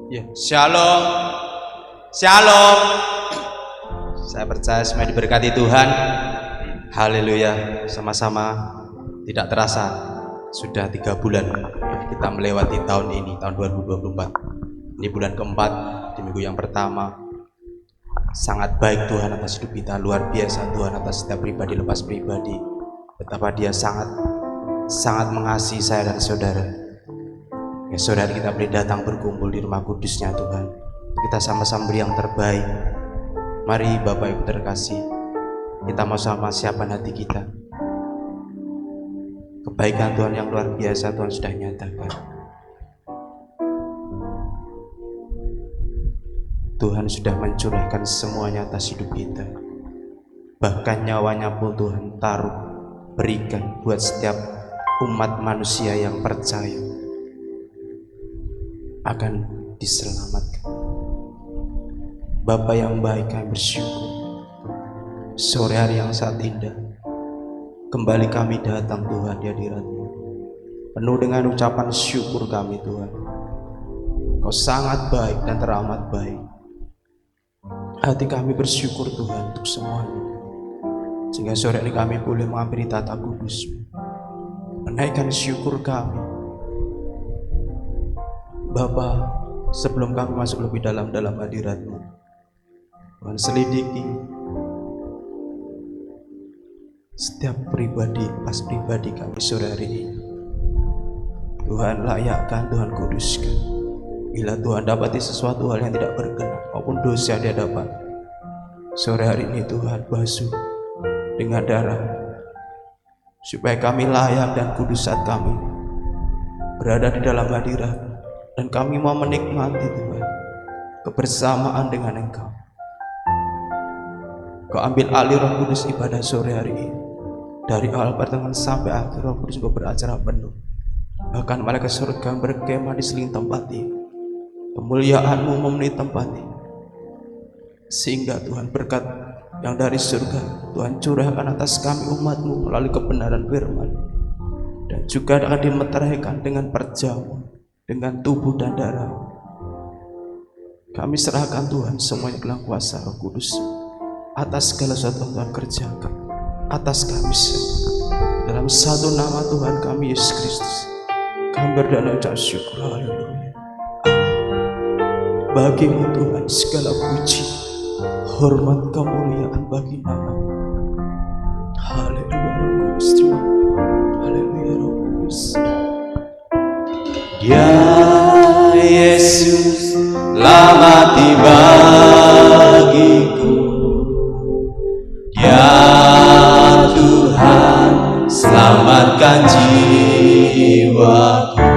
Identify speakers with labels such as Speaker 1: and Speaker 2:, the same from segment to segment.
Speaker 1: Ya, shalom. Shalom. Saya percaya semua diberkati Tuhan. Haleluya. Sama-sama. Tidak terasa sudah 3 bulan kita melewati tahun ini, tahun 2024. Ini bulan keempat, di minggu yang pertama. Sangat baik Tuhan atas hidup kita, luar biasa Tuhan atas setiap pribadi lepas pribadi. Betapa Dia sangat mengasihi saya dan saudara. Ya, saudara, kita boleh datang berkumpul di rumah kudusnya Tuhan. Kita sama-sama beri yang terbaik. Mari Bapak Ibu terkasih, kita mau sama siapkan hati kita. Kebaikan Tuhan yang luar biasa Tuhan sudah nyatakan. Tuhan sudah mencurahkan semuanya atas hidup kita. Bahkan nyawanya pun Tuhan taruh, berikan buat setiap umat manusia yang percaya akan diselamatkan. Bapa yang baik, kami bersyukur sore hari yang sangat indah. Kembali kami datang Tuhan di hadirat-Mu, penuh dengan ucapan syukur kami Tuhan. Kau sangat baik dan teramat baik. Hati kami bersyukur Tuhan untuk semuanya, sehingga sore ini kami boleh menghampiri tata kudus-Mu, menaikkan syukur kami. Bapa, sebelum kami masuk lebih dalam hadirat-Mu, Tuhan selidiki setiap pribadi, pas pribadi kami sore hari ini. Tuhan layakkan, Tuhan kuduskan. Bila Tuhan dapati sesuatu hal yang tidak berkenan maupun dosa di hadapan, sore hari ini Tuhan basuh dengan darah, supaya kami layak dan kudus saat kami berada di dalam hadirat. Dan kami mau menikmati Tuhan kebersamaan dengan Engkau. Kau ambil alih Roh Kudus ibadah sore hari ini. Dari awal pertengahan sampai akhir, Roh Kudus Kau beracara penuh. Bahkan malaikat surga berkemah di seling tempat ini. Kemuliaan-Mu memenuhi tempat ini. Sehingga Tuhan berkat yang dari surga Tuhan curahkan atas kami umat-Mu melalui kebenaran firman. Dan juga akan dimeteraikan dengan perjamuan, dengan tubuh dan darah. Kami serahkan Tuhan semuanya ke dalam kuasa Roh Kudus, atas segala sesuatu yang Tuhan kerjakan atas kami semua. Dalam satu nama Tuhan kami Yesus Kristus, kami berdoa dan ucap syukur. Haleluya. Bagi-Mu Tuhan segala puji, hormat, kemuliaan bagi nama. Haleluya Roh Kudus. Haleluya Roh Kudus.
Speaker 2: Ya Yesus, lamati bagiku. Ya Tuhan, selamatkan jiwaku.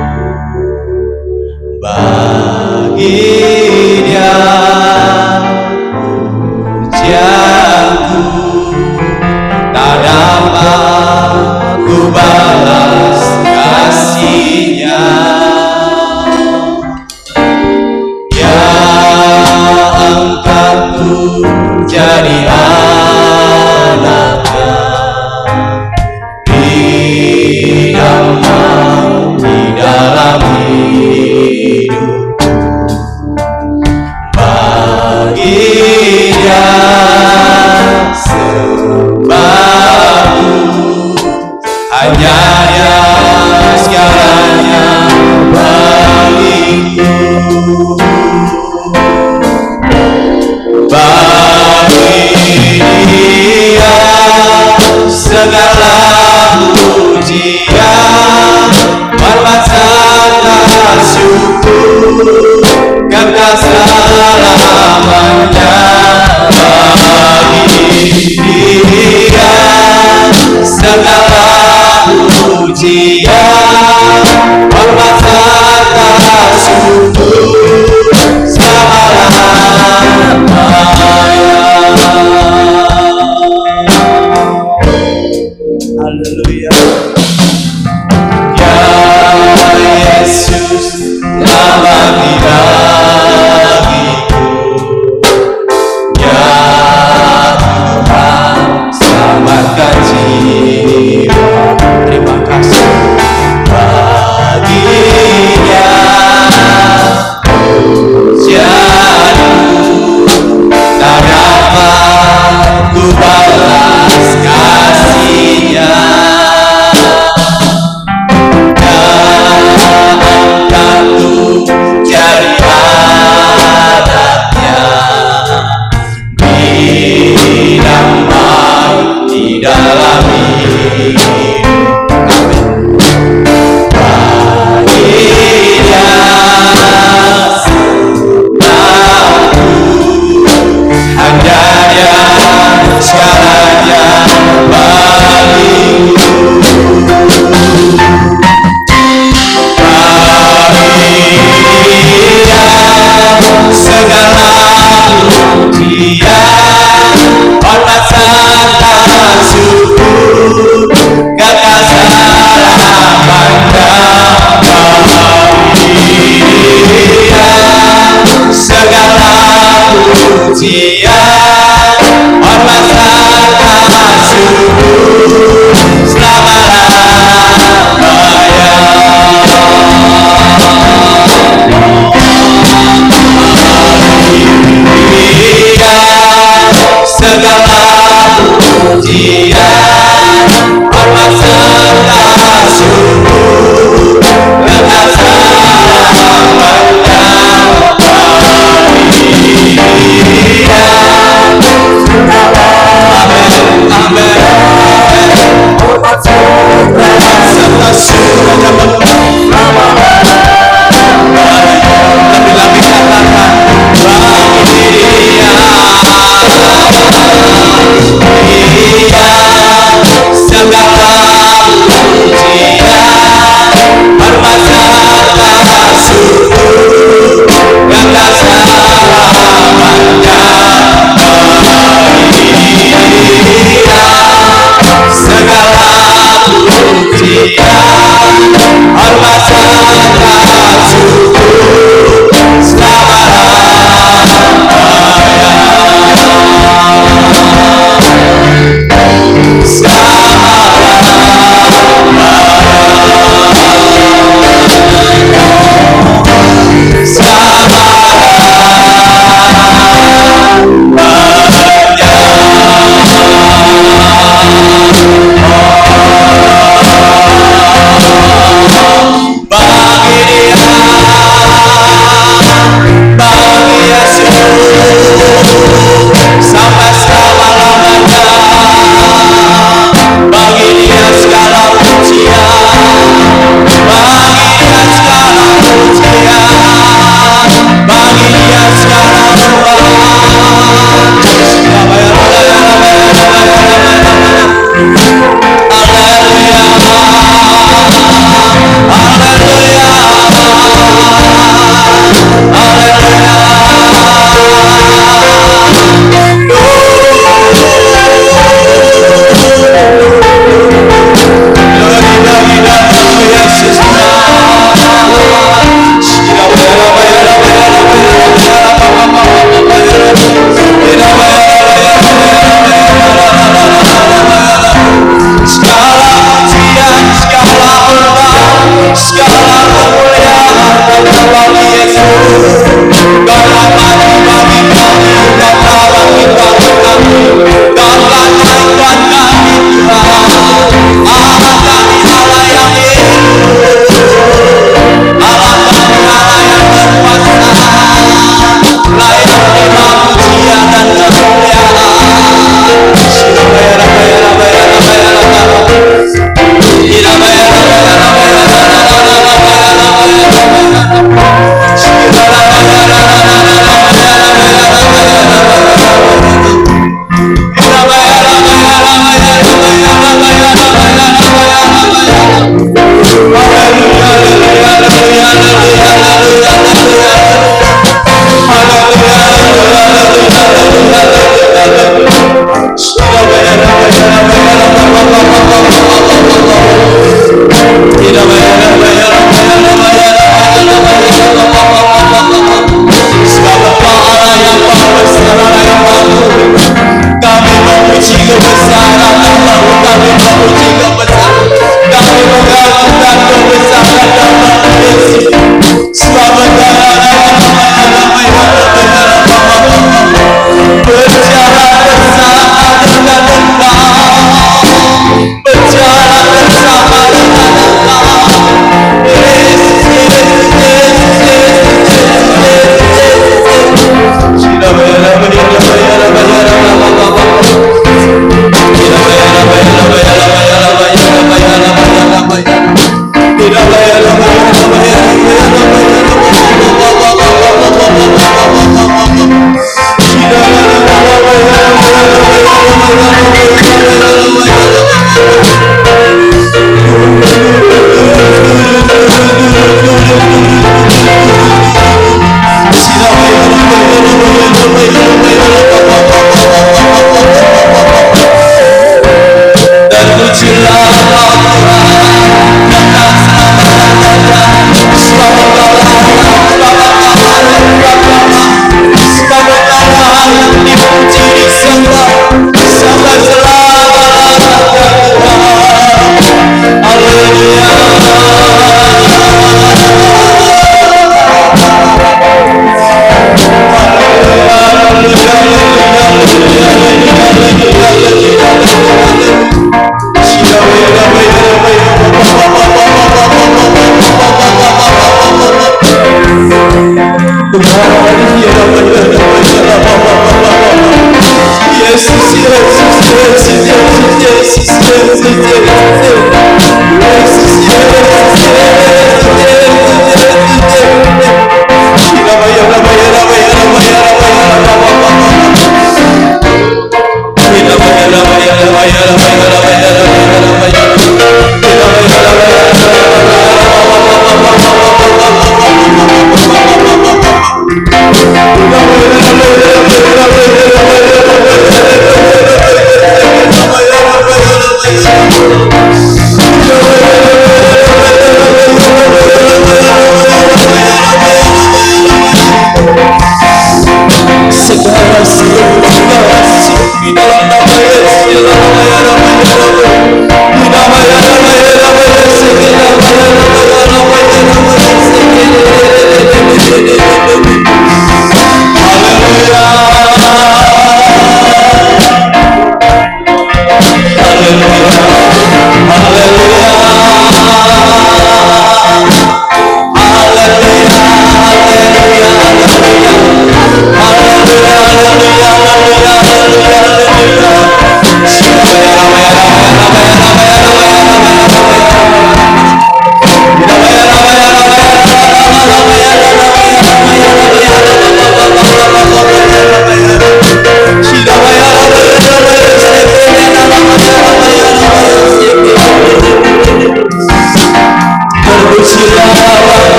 Speaker 2: Bagi Dia pujianku, tak dapat ku balas kasih-Nya. Jadi anaknya, hiduplah di dalam hidup. Bagi Dia sembahku, hanya Dia segalanya bagiku. Bagi Dia segala pujian, hormat serta syukur, kekal selamanya. Bagi Dia segala pujian, hormat serta syukur, haleluya. Ya Yesus, lamati bagiku. Ya Tuhan, selamatkan jiwa.
Speaker 1: Terima kasih.
Speaker 2: pujian, hormat serta syukur selama-lamanya. Segala pujian, hormat serta syukur kekal selamanya. Amin, amin. Hormat serta syukur lebih-lebih katakan bagi Dia. Segala pujian, hormat serta syukur kekal selamanya. Segala pujian, hormat serta syukur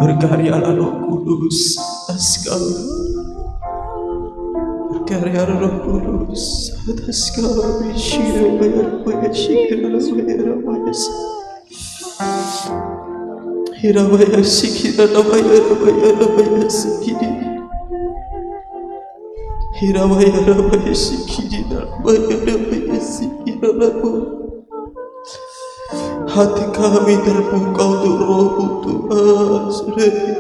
Speaker 1: Berkaryalah Roh Kudus atas kami. Berkaryalah Roh Kudus atas kami. Hirabaya sikira rabaya rabaya rabaya sikiri. Hirabaya rabaya sikiri rabaya rabaya sikira rabaya. Hati kami terbuka untuk Roh-Mu Tuhan, Saudara.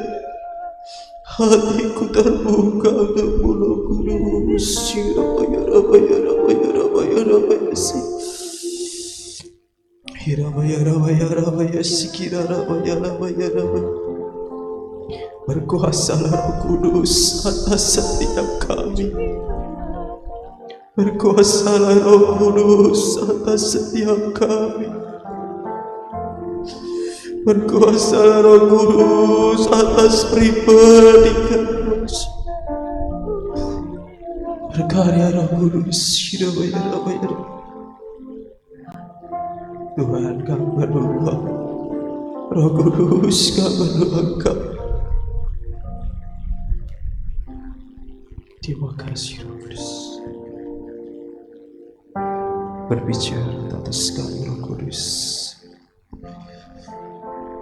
Speaker 1: Hatiku terbuka untuk Roh Kudus. Hirabaya rabaya rabaya rabaya rabaya sikiri. Hirabaya rabaya rabaya sikira rabaya rabaya rabaya. Berkuasalah Roh Kudus atas setiap kami. Berkuasalah Roh Kudus atas setiap kami. Berkuasalah Roh Kudus atas pribadi kami. Berkarya Roh Kudus. Hirabaya rabaya rabaya. Tuhan, kami berdoa. Roh Kudus, kami berdoa Kau. Terima kasih Roh Kudus. Berbicara atas kami Roh Kudus.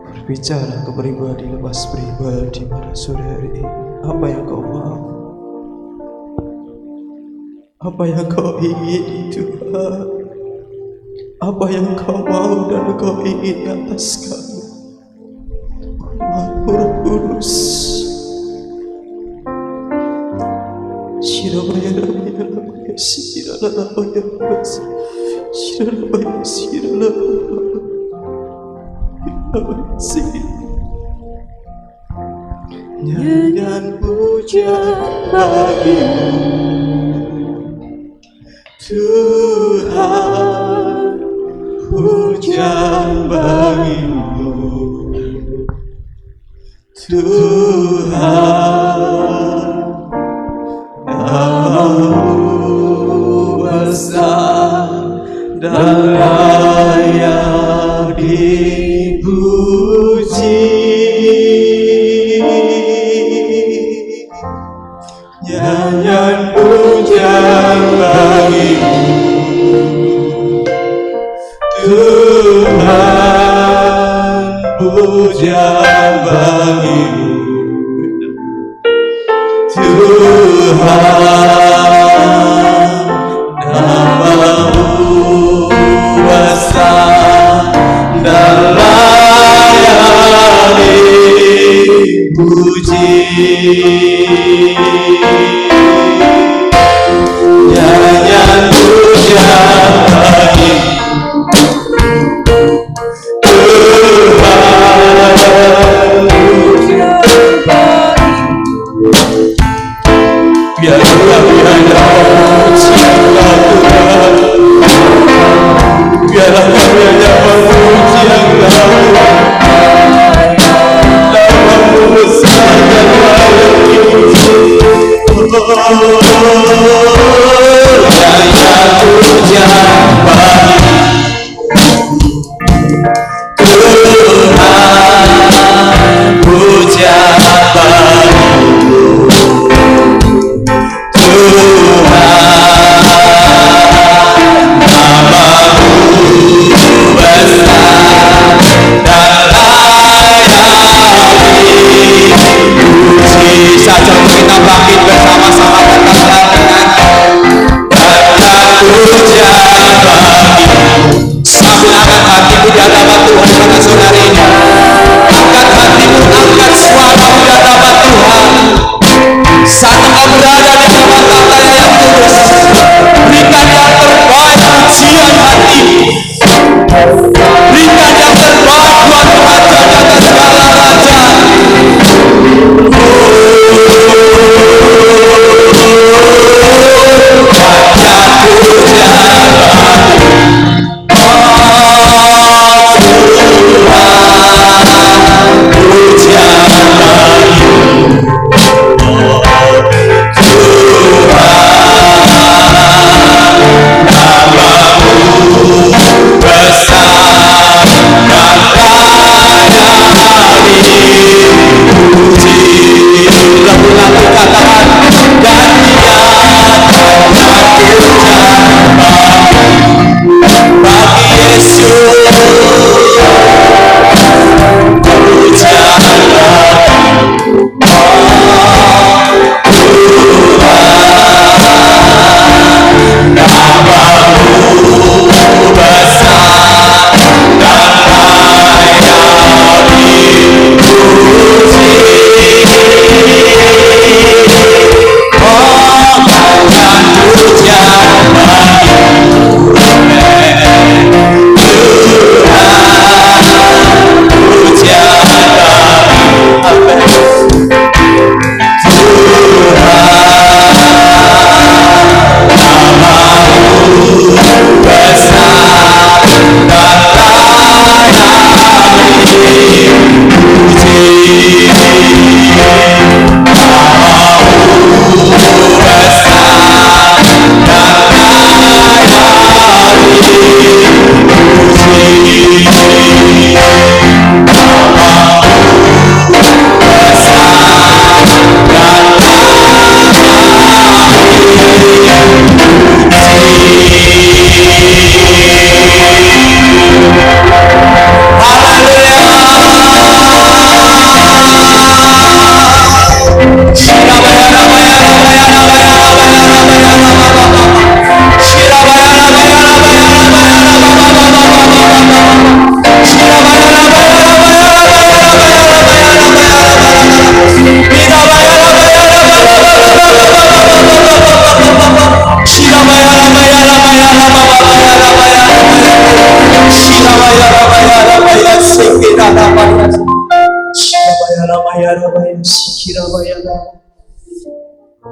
Speaker 1: Berbicara ke pribadi lepas pribadi pada sore hari ini. Apa yang Kau mau? Apa yang Kau ingin Tuhan? Apa yang Kau mau dan Kau ingin atas kami? Roh Kudus. Shirabaya rabaya rabaya shirala rabaya rabaya shirabaya shirala rabaya shirala. Nyanyian puja bagimu Tuhan, pujian bagimu Tuhan. Kau besar dan layak dipuji. Nyanyian pujian bagimu Tuhan, pujian bagimu Tuhan.
Speaker 2: nyanyian pujian bagi biarlah kami hanya memuji Engkau, namamu besar dan layak dipuji. Nyanyian pujian bagi Tuhan, pujian bagi saja kita bangkit bersama-sama katakan dengan pujian bagi sambil angkat hatimu di hadapan Tuhan pada sore hari ini. Angkat hatimu, angkat suaramu di hadapan Tuhan. Saat engkau berada di hadapan tahtanya yang kudus, berikan yang terbaik pujian hati. Berikan yang terbaik buat Raja di atas segala raja.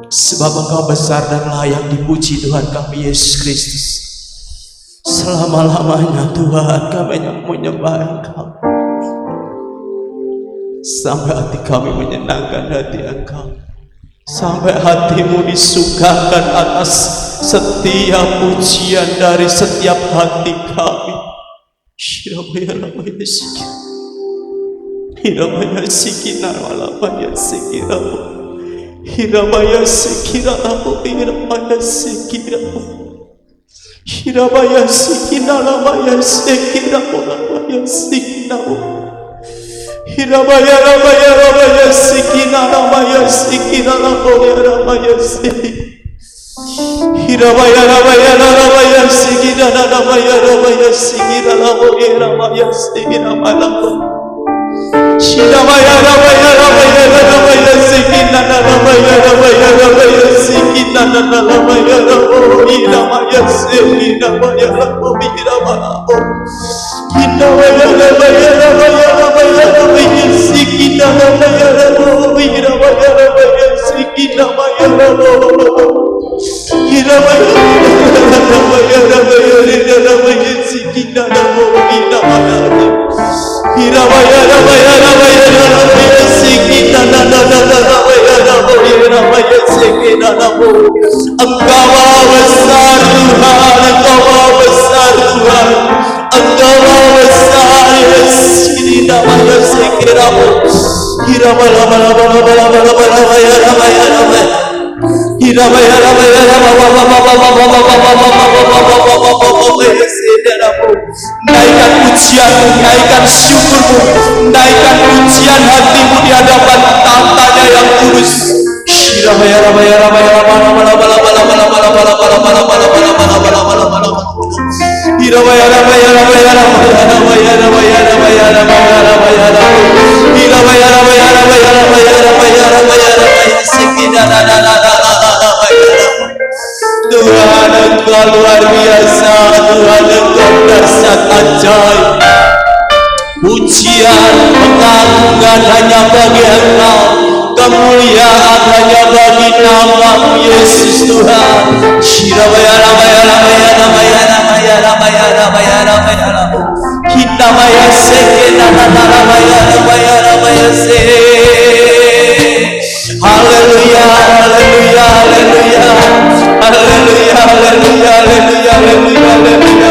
Speaker 1: Sebab Engkau besar dan layak dipuji Tuhan kami Yesus Kristus. Selama-lamanya Tuhan kami hanya menyembah Engkau, sampai hati kami menyenangkan hati Engkau, sampai hatimu disukakan atas setiap pujian dari setiap hati kami. Hirabaya sikina walabaya sikirabu. Hirabaya sikirabu, hirabaya sikirabu. Hirabaya sikina labaya sikirabu, labaya sikinabu. Hirabaya labaya labaya sikina labaya sikina labaya labaya sik. Hirabaya labaya labaya sikina labaya labaya sikina labaya labaya sikina labaya. Shirabaya labaya labaya labaya sikina
Speaker 2: Naikkan pujianmu, naikkan syukurmu, naikkan pujian hatimu di hadapan tahtanya yang kudus. Tuhan, Engkau luar biasa, Tuhan, Engkau dahsyat ajaib. Pujian, pengagungan hanya bagi Engkau, kemuliaan hanya bagi nama Yesus Tuhan. Haleluya, haleluya, haleluya, haleluya, haleluya, haleluya, haleluya, haleluya.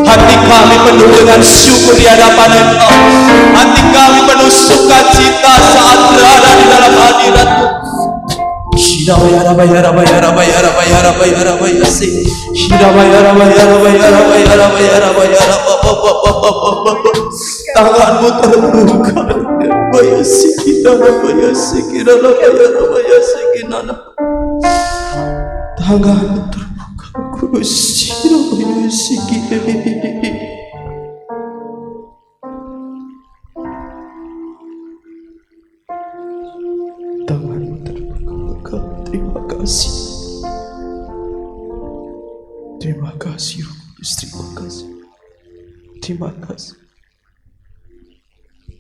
Speaker 2: Hati kami penuh dengan syukur di hadapan Engkau. Hati kami penuh sukacita saat berada di dalam hadirat-Mu. Tanganmu terbuka, tanganmu terbuka, tanganmu terbuka. Terima kasih, terima kasih, terima kasih, terima kasih.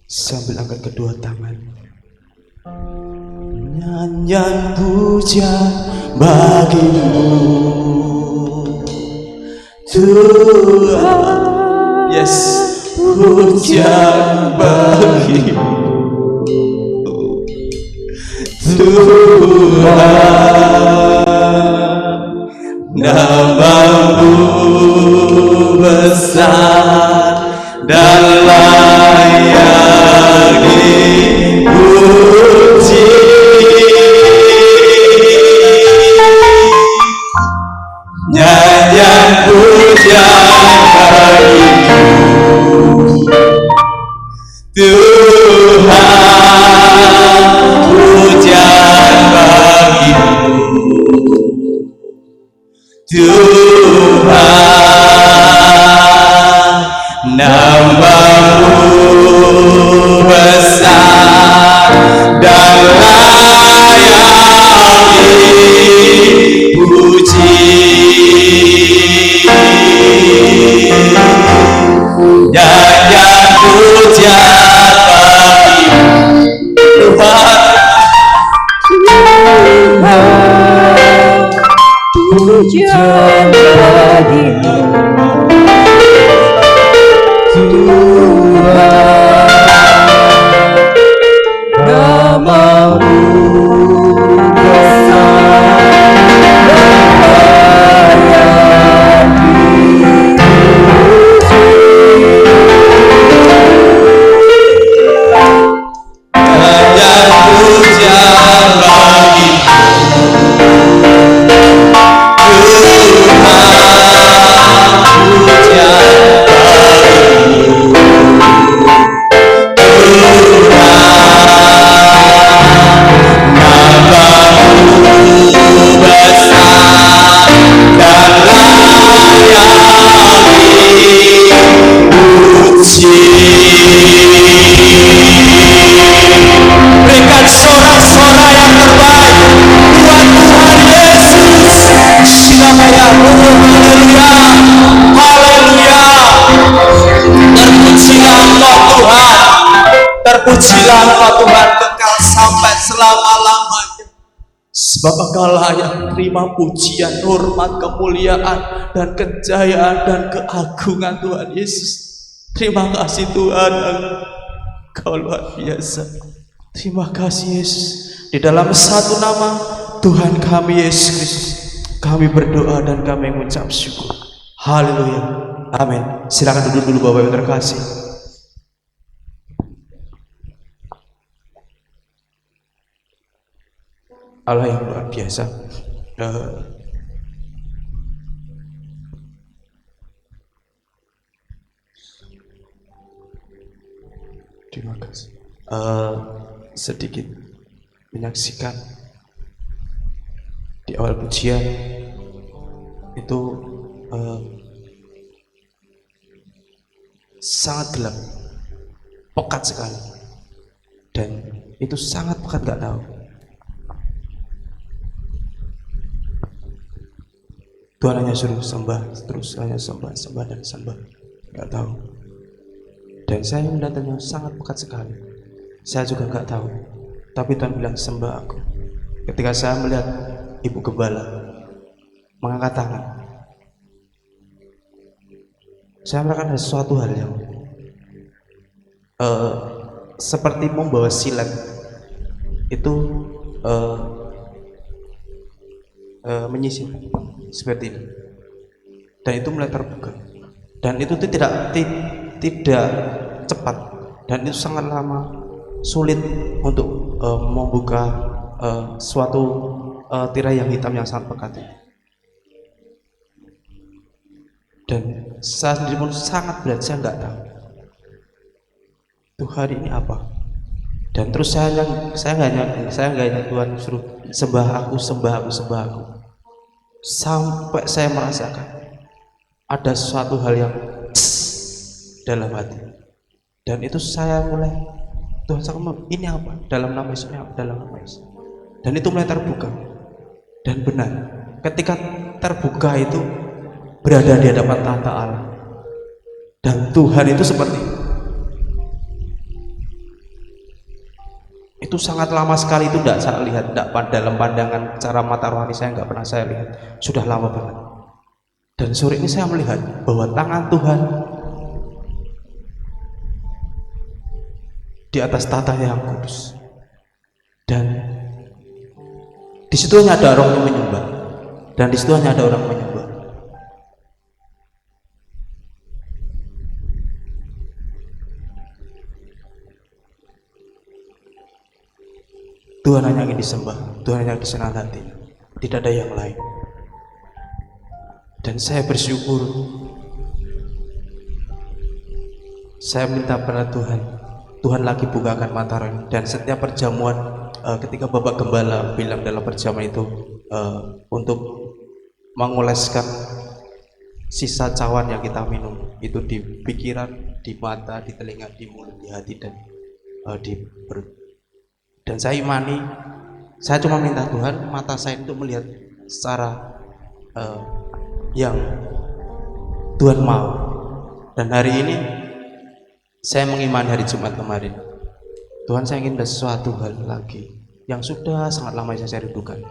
Speaker 1: Sambil angkat kedua tangan,
Speaker 2: Nyanyian pujian bagimu Tuhan. Yes, pujian bagimu Tuhan. Nama-Mu besar dan layak dipuji. Nyanyian pujian bagimu Tuhan, pujian bagimu Tuhan. Nama-Mu besar dan layak dipuji. Nyanyian pujian bagimu Tuhan, pujian bagimu Tuhan. Nama-Mu besar dan layak dipuji. Nyanyian pujian bagimu Tuhan, Terpujilah Engkau Tuhan kekal sampai selama-lamanya. Sebab Engkau layak terima pujian, hormat, kemuliaan, dan kejayaan dan keagungan Tuhan Yesus. Terima kasih Tuhan, Engkau luar biasa. Terima kasih Yesus. Di dalam satu nama Tuhan kami Yesus Kristus, kami berdoa dan kami mengucap syukur. Haleluya. Amin. Silakan duduk dulu Bapak yang terkasih. Allah yang luar biasa. Terima kasih. Sedikit menyaksikan di awal pujian itu sangat gelap, pekat sekali, dan itu sangat pekat, gak tahu. Tuhan hanya suruh sembah terus, hanya sembah dan sembah, gak tahu. Dan saya melihatnya sangat pekat sekali. Saya juga gak tahu, tapi Tuhan bilang sembah aku. Ketika saya melihat Ibu Gembala mengangkat tangan, saya merasakan ada sesuatu hal yang seperti membawa silet itu menyisir seperti ini, dan itu mulai terbuka, dan itu tidak cepat, dan itu sangat lama, sulit untuk membuka suatu tirai yang hitam yang sangat pekat. Dan saya sendiri pun sangat berat, saya nggak tahu tuh hari ini apa. Dan terus saya nggak hanya Tuhan suruh sembah aku, sampai saya merasakan ada suatu hal yang dalam hati, dan itu saya mulai, Tuhan saya ngomong, ini apa? Dalam nama Yesus, ini apa? Dalam nama Yesus. Dan itu mulai terbuka, dan benar, ketika terbuka itu berada di hadapan tahta Allah, dan Tuhan itu seperti itu sangat lama sekali, itu tidak saya lihat, tidak dalam pandangan cara mata rohani saya, nggak pernah saya lihat, sudah lama banget. Dan sore ini saya melihat bahwa tangan Tuhan di atas tahta yang kudus, dan di situ hanya ada orang yang menyembah, dan di situ hanya ada orang menyembah. Tuhan hanya ingin disembah, Tuhan hanya disenang hati, tidak ada yang lain. Dan saya bersyukur, saya minta pada Tuhan lagi bukakan mata rohani. Dan setiap perjamuan, ketika Bapak Gembala bilang dalam perjamuan itu untuk mengoleskan sisa cawan yang kita minum itu di pikiran, di mata, di telinga, di mulut, di hati, dan di perut. Dan saya imani, saya cuma minta Tuhan mata saya untuk melihat secara yang Tuhan mau. Dan hari ini saya mengimani hari Jumat kemarin, Tuhan, saya ingin ada sesuatu hal lagi yang sudah sangat lama saya rindukan,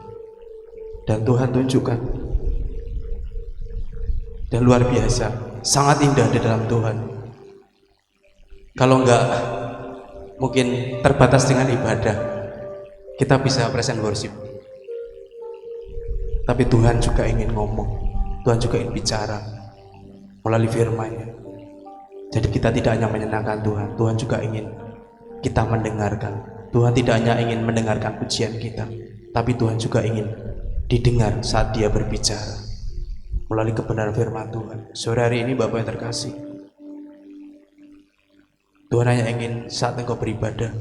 Speaker 2: dan Tuhan tunjukkan. Dan luar biasa, sangat indah di dalam Tuhan. Kalau enggak mungkin terbatas dengan ibadah, kita bisa present worship, tapi Tuhan juga ingin ngomong, Tuhan juga ingin bicara melalui firman-Nya. Jadi kita tidak hanya menyenangkan Tuhan, Tuhan juga ingin kita mendengarkan. Tuhan tidak hanya ingin mendengarkan pujian kita, tapi Tuhan juga ingin didengar saat Dia berbicara melalui kebenaran firman Tuhan. Sore hari ini Bapak yang terkasih, Tuhan hanya ingin saat engkau beribadah,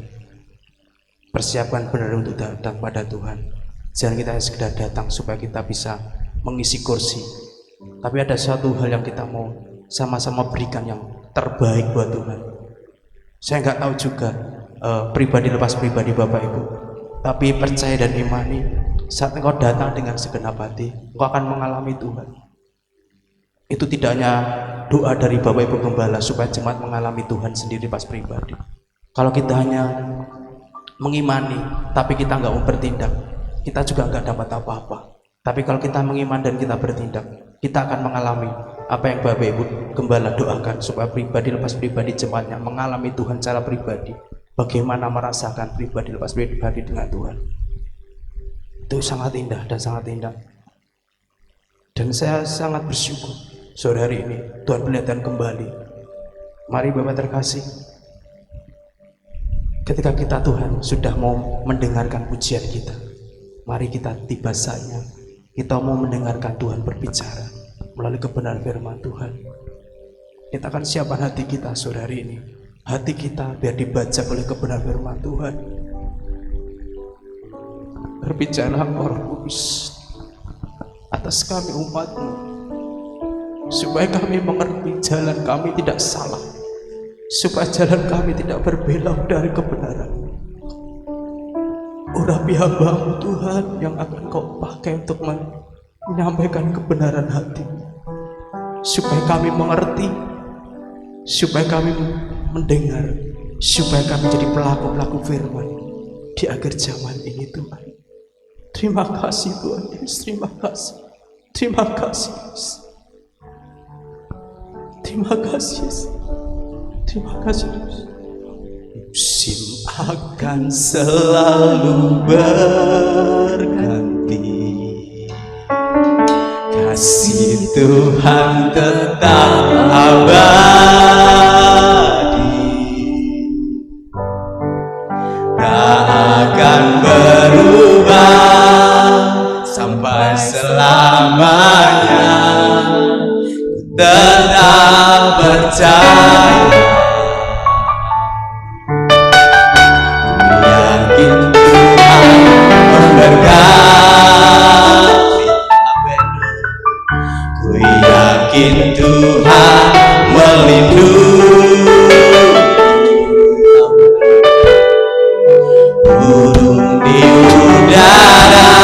Speaker 2: persiapkan benar untuk datang pada Tuhan. Jangan kita sekedar datang supaya kita bisa mengisi kursi, tapi ada satu hal yang kita mau sama-sama berikan yang terbaik buat Tuhan. Saya nggak tahu juga pribadi lepas pribadi Bapak Ibu, tapi percaya dan imani, saat engkau datang dengan segenap hati, engkau akan mengalami Tuhan. Itu tidak hanya doa dari Bapak Ibu Gembala supaya jemaat mengalami Tuhan sendiri pas pribadi,
Speaker 1: Kalau kita hanya mengimani tapi kita nggak mau bertindak, kita juga nggak dapat apa-apa. Tapi kalau kita mengiman dan kita bertindak, kita akan mengalami apa yang Bapak Ibu Gembala doakan, supaya pribadi lepas pribadi jemaatnya mengalami Tuhan secara pribadi. Bagaimana merasakan pribadi lepas pribadi dengan Tuhan, itu sangat indah dan sangat indah. Dan saya sangat bersyukur sore hari ini Tuhan perlihatkan kembali. Mari Bapak terkasih, ketika kita Tuhan sudah mau mendengarkan pujian kita, mari kita tiba saatnya kita mau mendengarkan Tuhan berbicara melalui kebenaran firman Tuhan. Kita akan siapkan hati kita sore hari ini, hati kita biar dibajak oleh kebenaran firman Tuhan. Berbicara Roh Kudus atas kami umat-Mu, supaya kami mengerti jalan kami tidak salah, supaya jalan kami tidak berbelok dari kebenaran. Urapi hamba-Mu Tuhan yang akan Kau pakai untuk menyampaikan kebenaran hati, supaya kami mengerti, supaya kami mendengar, supaya kami jadi pelaku-pelaku firman di akhir zaman ini Tuhan. Terima kasih Tuhan Yesus, terima kasih, terima kasih Yesus, terima kasih Yesus, terima kasih Yesus. Musim akan selalu berganti, kasih Tuhan tetap abadi, tak akan berubah sampai selamanya. Tetap percaya, yakin Tuhan memberkati. Ku yakin Tuhan melindungi. Burung di udara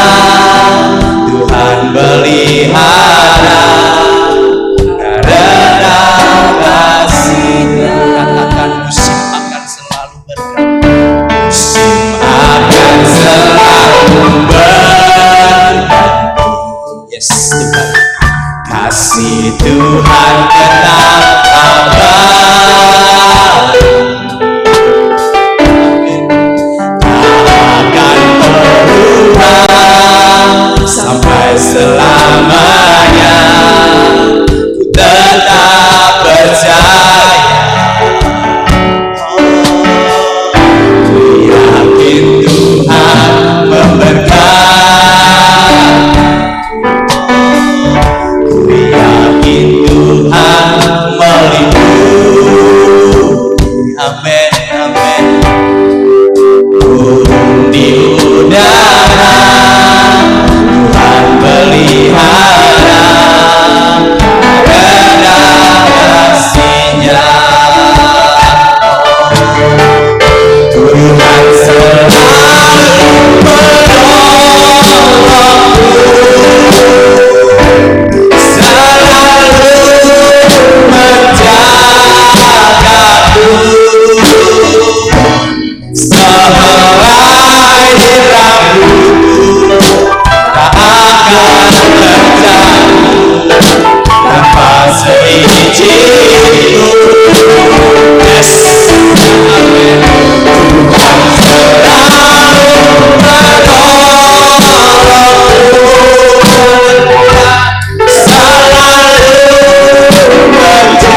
Speaker 1: Tuhan pelihara, karena kasih-Nya. Katakan musim akan selalu berganti, musim akan selalu berganti. Yes Tuhan, kasih Tuhan tetap abadi, sampai selamanya. Ku tetap percaya, ku yakin Tuhan memberkati, ku yakin Tuhan melindungi. Amin, amin. Burung di udara Tuhan pelihara, karena kasih-Nya. Tuhan selalu menolongku, selalu menjagaku, sehelai rambutku tak akan terjatuh tanpa seizinku. Yes, amin. Tuhan selalu menolongku, selalu menjaga.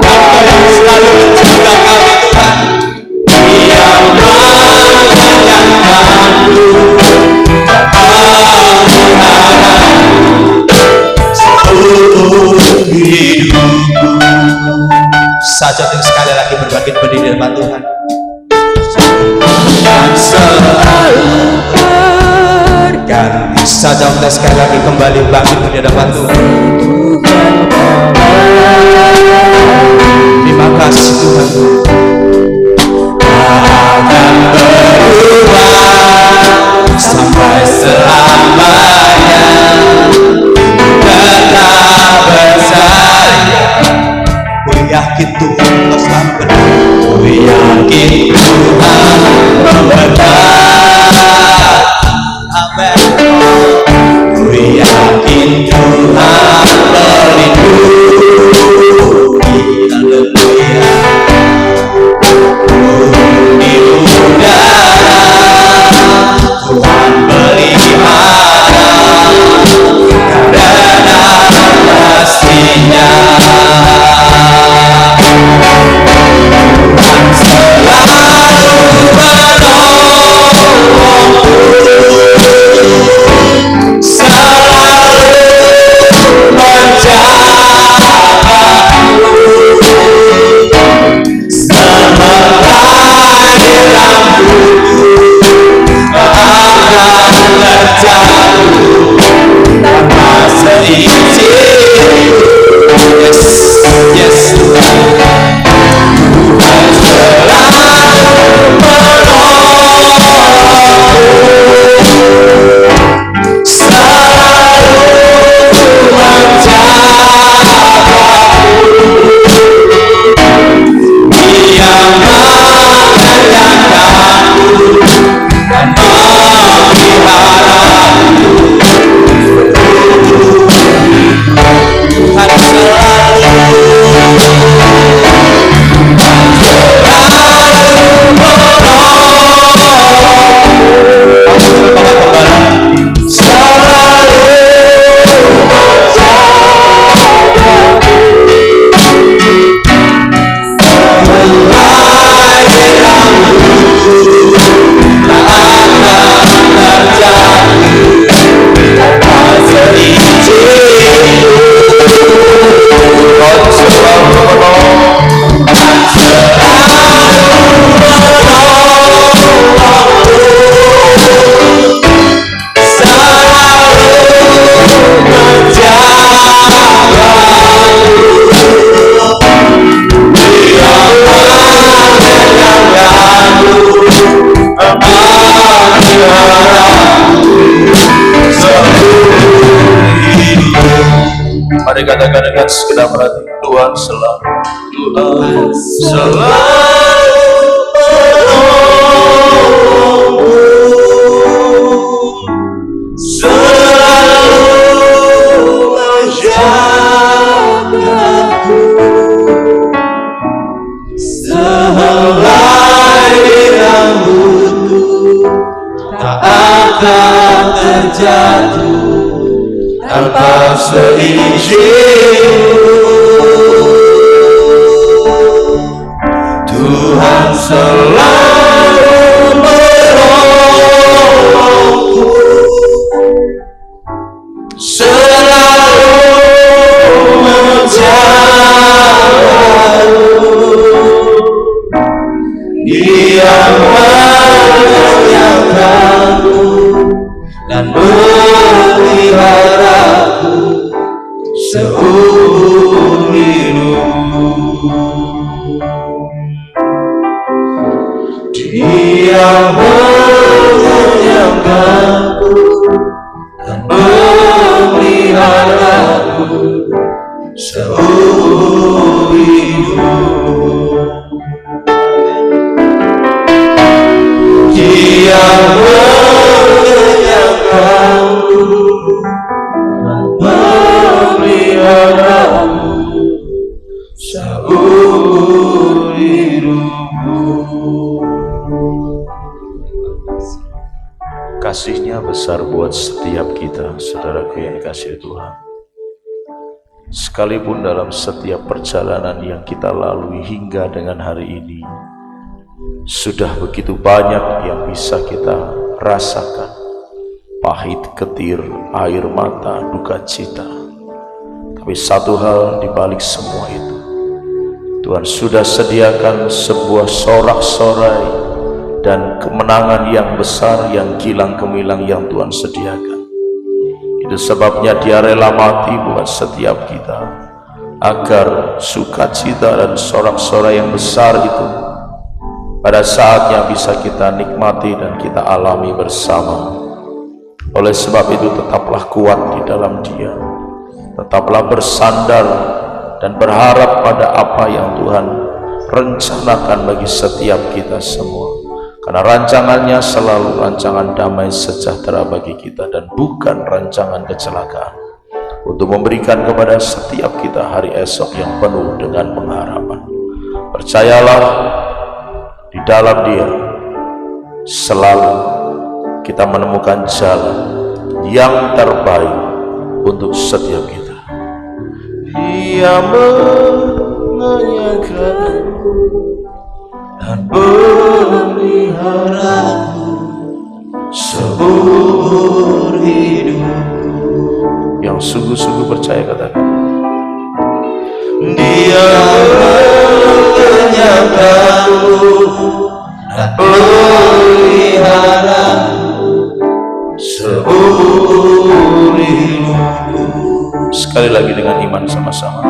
Speaker 1: Kau selalu menjaga kami Tuhan. Dia menyayangkanku, hidupku. Saja sekali lagi berbagi berdiri di depan Tuhan. Dan selalu berganti. Saja kita sekali lagi kembali bangkit di depan Tuhan. Terima kasih Tuhan. Akan berubah sampai selamanya. Tetap percaya, ku yakin Tuhan selalu benar. Ku yakin
Speaker 2: Mari katakan dengan segenap hati, Tuhan selalu menolongku, selalu menjagaku, sehelai rambutku tak akan terjatuh tanpa seizinku. Tuhan selalu menolongku, selalu menjagaku, Dia menyayangkanku dan memeliharaku seumur hidupku. Dia menyayangkanku dan memeliharaku seumur hidupku. Dia menyayangkanku dan memeliharaku seumur hidupku. Kasih-Nya besar buat setiap kita, saudaraku yang dikasihi Tuhan. Sekalipun dalam setiap perjalanan yang kita lalui hingga dengan hari ini, sudah begitu banyak yang bisa kita rasakan, pahit, getir, air mata, duka cita. Tapi satu hal di balik semua itu, Tuhan sudah sediakan sebuah sorak-sorai dan kemenangan yang besar, yang kilang gemilang yang Tuhan sediakan. Itu sebabnya Dia rela mati buat setiap kita, agar sukacita dan sorak-sorai yang besar itu pada saatnya bisa kita nikmati dan kita alami bersama. Oleh sebab itu tetaplah kuat di dalam Dia, tetaplah bersandar dan berharap pada apa yang Tuhan rencanakan bagi setiap kita semua. Karena rancangannya selalu rancangan damai sejahtera bagi kita dan bukan rancangan kecelakaan, untuk memberikan kepada setiap kita hari esok yang penuh dengan pengharapan. Percayalah, di dalam Dia selalu kita menemukan jalan yang terbaik untuk setiap kita. Dia menyanyikanku dan memeliharaku seumur hidupku. Yang sungguh-sungguh percaya katakan, Dia menyayangkanku dan memeliharaku seumur hidupku. Sekali lagi dengan iman sama-sama.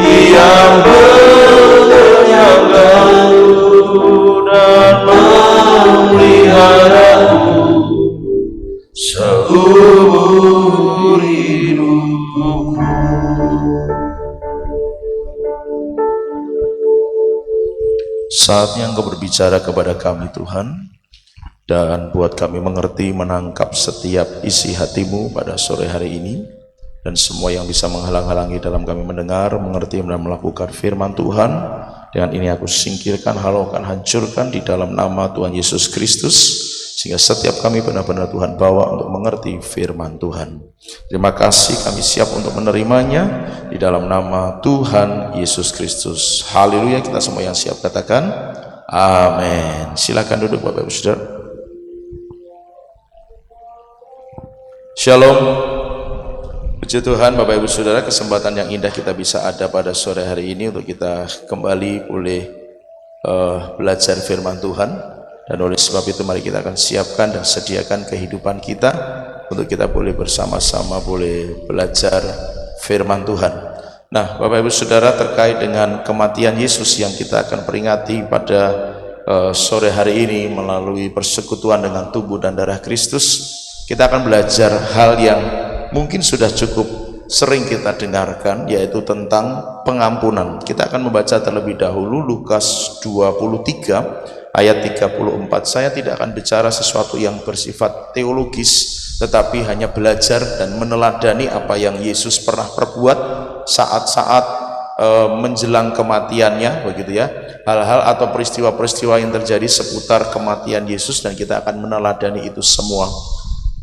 Speaker 2: Dia menyayangkanku dan memeliharaku seumur hidupku. Saatnya Engkau berbicara kepada kami Tuhan, dan buat kami mengerti, menangkap setiap isi hati-Mu pada sore hari ini, dan semua yang bisa menghalang-halangi dalam kami mendengar, mengerti, dan melakukan firman Tuhan. Dengan ini aku singkirkan, halaukan, hancurkan di dalam nama Tuhan Yesus Kristus, sehingga setiap kami benar-benar Tuhan bawa untuk mengerti firman Tuhan. Terima kasih, kami siap untuk menerimanya di dalam nama Tuhan Yesus Kristus. Haleluya. Kita semua yang siap katakan amin. Silakan duduk Bapak Ibu Saudara. Shalom. Puji Tuhan Bapak Ibu Saudara, kesempatan yang indah kita bisa ada pada sore hari ini untuk kita kembali boleh belajar firman Tuhan. Dan oleh sebab itu mari kita akan siapkan dan sediakan kehidupan kita untuk kita boleh bersama-sama boleh belajar firman Tuhan. Nah Bapak Ibu Saudara, terkait dengan kematian Yesus yang kita akan peringati pada sore hari ini melalui persekutuan dengan tubuh dan darah Kristus, kita akan belajar hal yang
Speaker 3: mungkin sudah cukup sering kita dengarkan, yaitu tentang pengampunan. Kita akan membaca terlebih dahulu Lukas 23 ayat 34. Saya tidak akan bicara sesuatu yang bersifat teologis, tetapi hanya belajar dan meneladani apa yang Yesus pernah perbuat saat-saat menjelang kematiannya, begitu ya, hal-hal atau peristiwa-peristiwa yang terjadi seputar kematian Yesus, dan kita akan meneladani itu semua.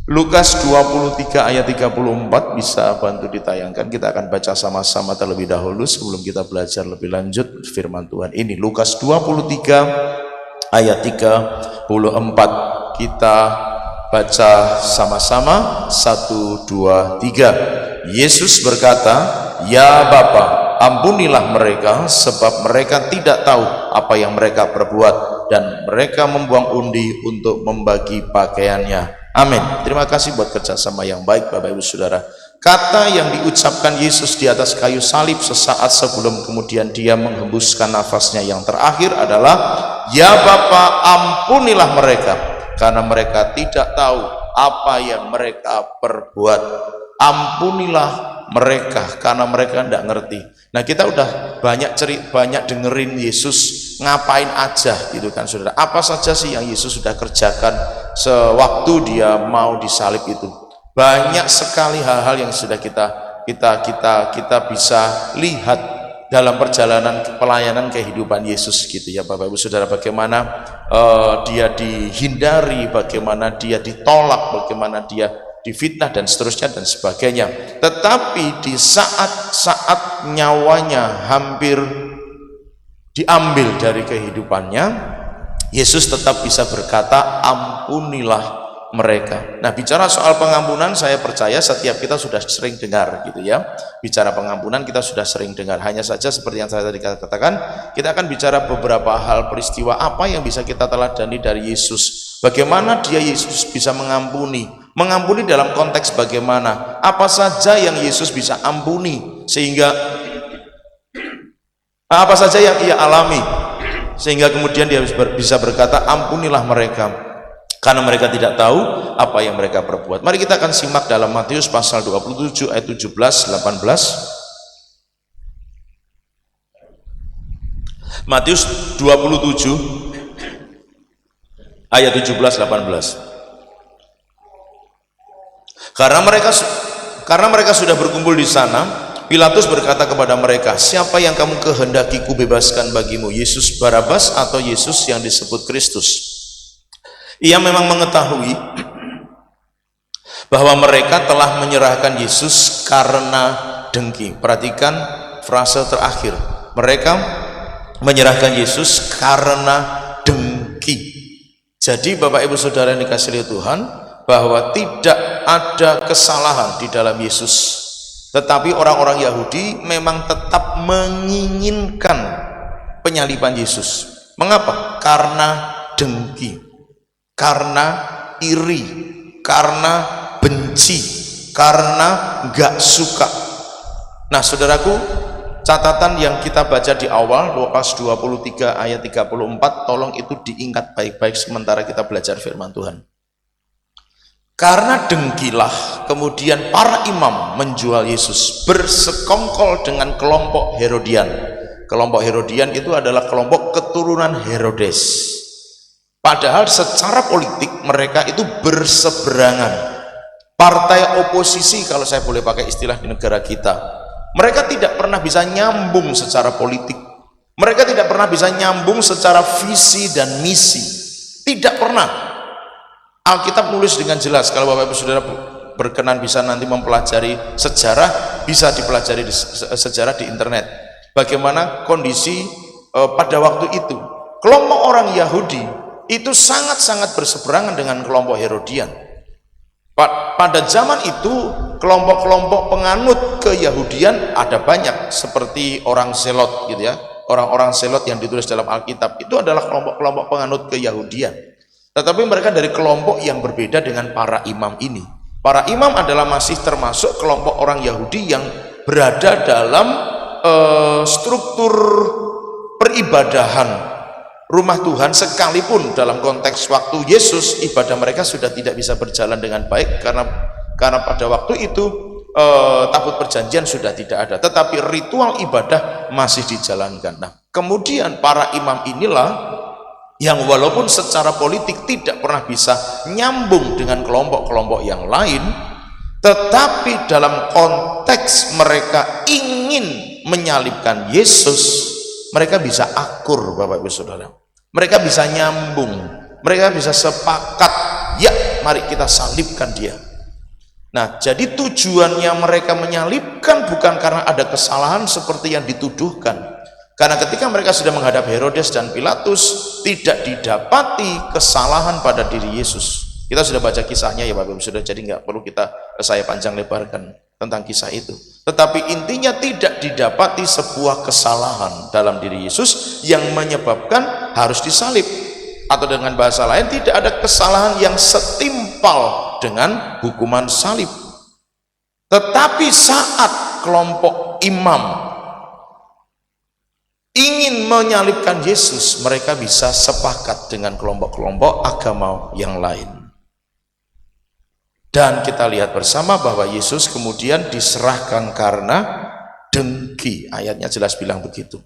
Speaker 3: Lukas 23 ayat 34 bisa bantu ditayangkan. Kita akan baca sama-sama terlebih dahulu sebelum kita belajar lebih lanjut firman Tuhan ini. Lukas 23 ayat 34, kita baca sama-sama. 1, 2, 3. Yesus berkata, "Ya Bapa, ampunilah mereka, sebab mereka tidak tahu apa yang mereka perbuat." Dan mereka membuang undi untuk membagi pakaiannya. Amin. Terima kasih buat kerjasama yang baik Bapak Ibu Saudara. Kata yang diucapkan Yesus di atas kayu salib sesaat sebelum kemudian dia menghembuskan nafasnya yang terakhir adalah, "Ya Bapa, ampunilah mereka, karena mereka tidak tahu apa yang mereka perbuat." Ampunilah mereka karena mereka tidak ngerti. Nah, kita udah banyak dengerin Yesus ngapain aja gitu kan Saudara. Apa saja sih yang Yesus sudah kerjakan sewaktu dia mau disalib itu. Banyak sekali hal-hal yang sudah kita bisa lihat dalam perjalanan pelayanan kehidupan Yesus gitu ya Bapak Ibu Saudara. Bagaimana dia dihindari, bagaimana dia ditolak, bagaimana dia difitnah dan seterusnya dan sebagainya. Tetapi di saat-saat nyawanya hampir diambil dari kehidupannya, Yesus tetap bisa berkata, "Ampunilah mereka." Nah, bicara soal pengampunan, saya percaya setiap kita sudah sering dengar gitu ya. Bicara pengampunan kita sudah sering dengar. Hanya saja seperti yang saya tadi katakan, kita akan bicara beberapa hal peristiwa apa yang bisa kita teladani dari Yesus. Bagaimana Yesus bisa mengampuni dalam konteks bagaimana, apa saja yang Yesus bisa ampuni, sehingga apa saja yang ia alami, sehingga kemudian dia bisa berkata, "Ampunilah mereka, karena mereka tidak tahu apa yang mereka perbuat." Mari kita akan simak dalam Matius pasal 27 ayat 17-18. Matius 27 ayat 17-18. Karena mereka sudah berkumpul di sana, Pilatus berkata kepada mereka, "Siapa yang kamu kehendaki kubebaskan bagimu, Yesus Barabas atau Yesus yang disebut Kristus?" Ia memang mengetahui bahwa mereka telah menyerahkan Yesus karena dengki. Perhatikan frase terakhir, mereka menyerahkan Yesus karena dengki. Jadi Bapak Ibu Saudara yang dikasihi Tuhan, bahwa tidak ada kesalahan di dalam Yesus, tetapi orang-orang Yahudi memang tetap menginginkan penyaliban Yesus. Mengapa? Karena dengki, karena iri, karena benci, karena gak suka. Nah saudaraku, catatan yang kita baca di awal Lukas 23 ayat 34, tolong itu diingat baik-baik sementara kita belajar firman Tuhan. Karena dengkilah kemudian para imam menjual Yesus, bersekongkol dengan kelompok Herodian. Kelompok Herodian itu adalah kelompok keturunan Herodes. Padahal secara politik mereka itu berseberangan. Partai oposisi, kalau saya boleh pakai istilah di negara kita. Mereka tidak pernah bisa nyambung secara politik. Mereka tidak pernah bisa nyambung secara visi dan misi. Tidak pernah. Alkitab nulis dengan jelas. Kalau Bapak Ibu Saudara berkenan bisa nanti mempelajari sejarah, bisa dipelajari sejarah di internet. Bagaimana kondisi pada waktu itu. Kelompok orang Yahudi itu sangat-sangat berseberangan dengan kelompok Herodian. Pada zaman itu kelompok-kelompok penganut keyahudian ada banyak, seperti orang Selot gitu ya. Orang-orang Selot yang ditulis dalam Alkitab itu adalah kelompok-kelompok penganut keyahudian. Tetapi mereka dari kelompok yang berbeda dengan para imam ini. Para imam adalah masih termasuk kelompok orang Yahudi yang berada dalam struktur peribadahan rumah Tuhan, sekalipun dalam konteks waktu Yesus ibadah mereka sudah tidak bisa berjalan dengan baik karena pada waktu itu tabut perjanjian sudah tidak ada, tetapi ritual ibadah masih dijalankan. Nah, kemudian para imam inilah yang walaupun secara politik tidak pernah bisa nyambung dengan kelompok-kelompok yang lain, tetapi dalam konteks mereka ingin menyalibkan Yesus, mereka bisa akur, Bapak Ibu Saudara. Mereka bisa nyambung, mereka bisa sepakat, ya mari kita salibkan dia. Nah, jadi tujuannya mereka menyalibkan bukan karena ada kesalahan seperti yang dituduhkan. Karena ketika mereka sudah menghadap Herodes dan Pilatus, tidak didapati kesalahan pada diri Yesus. Kita sudah baca kisahnya ya Bapak Ibu Saudara, jadi nggak perlu saya panjang lebarkan tentang kisah itu. Tetapi intinya tidak didapati sebuah kesalahan dalam diri Yesus yang menyebabkan harus disalib. Atau dengan bahasa lain, tidak ada kesalahan yang setimpal dengan hukuman salib. Tetapi saat kelompok imam ingin menyalibkan Yesus, mereka bisa sepakat dengan kelompok-kelompok agama yang lain. Dan kita lihat bersama bahwa Yesus kemudian diserahkan karena dengki. Ayatnya jelas bilang begitu.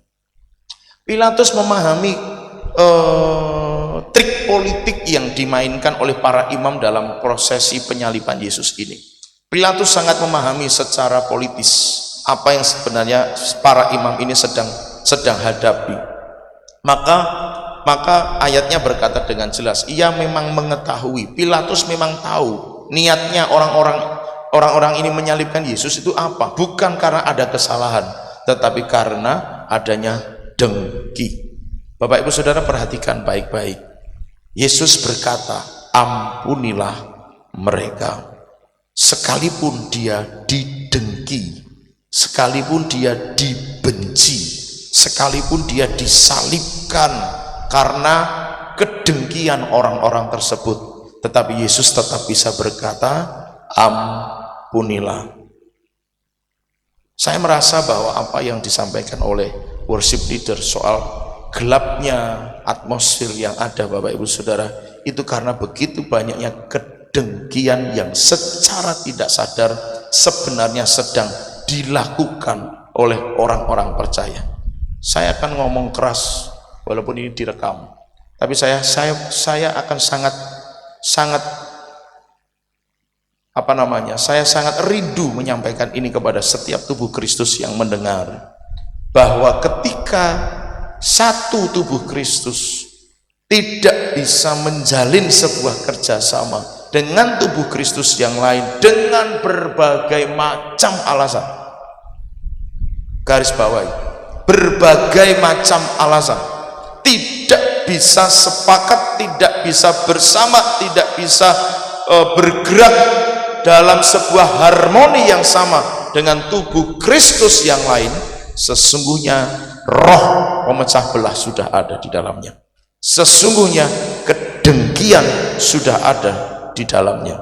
Speaker 3: Pilatus memahami trik politik yang dimainkan oleh para imam dalam prosesi penyaliban Yesus ini. Pilatus sangat memahami secara politis apa yang sebenarnya para imam ini sedang hadapi. Maka ayatnya berkata dengan jelas, ia memang mengetahui, Pilatus memang tahu niatnya orang-orang ini menyalibkan Yesus itu apa? Bukan karena ada kesalahan, tetapi karena adanya dengki. Bapak Ibu Saudara perhatikan baik-baik. Yesus berkata, ampunilah mereka. Sekalipun dia didengki, sekalipun dia dibenci, sekalipun dia disalibkan karena kedengkian orang-orang tersebut, tetapi Yesus tetap bisa berkata, ampunilah. Saya merasa bahwa apa yang disampaikan oleh worship leader soal gelapnya atmosfer yang ada Bapak Ibu Saudara, itu karena begitu banyaknya kedengkian yang secara tidak sadar sebenarnya sedang dilakukan oleh orang-orang percaya. Saya akan ngomong keras walaupun ini direkam, tapi saya akan sangat saya sangat rindu menyampaikan ini kepada setiap tubuh Kristus yang mendengar, bahwa ketika satu tubuh Kristus tidak bisa menjalin sebuah kerjasama dengan tubuh Kristus yang lain dengan berbagai macam alasan, garis bawahi, berbagai macam alasan, tidak bisa sepakat, tidak bisa bersama, tidak bisa bergerak dalam sebuah harmoni yang sama dengan tubuh Kristus yang lain, sesungguhnya roh pemecah belah sudah ada di dalamnya. Sesungguhnya kedengkian sudah ada di dalamnya.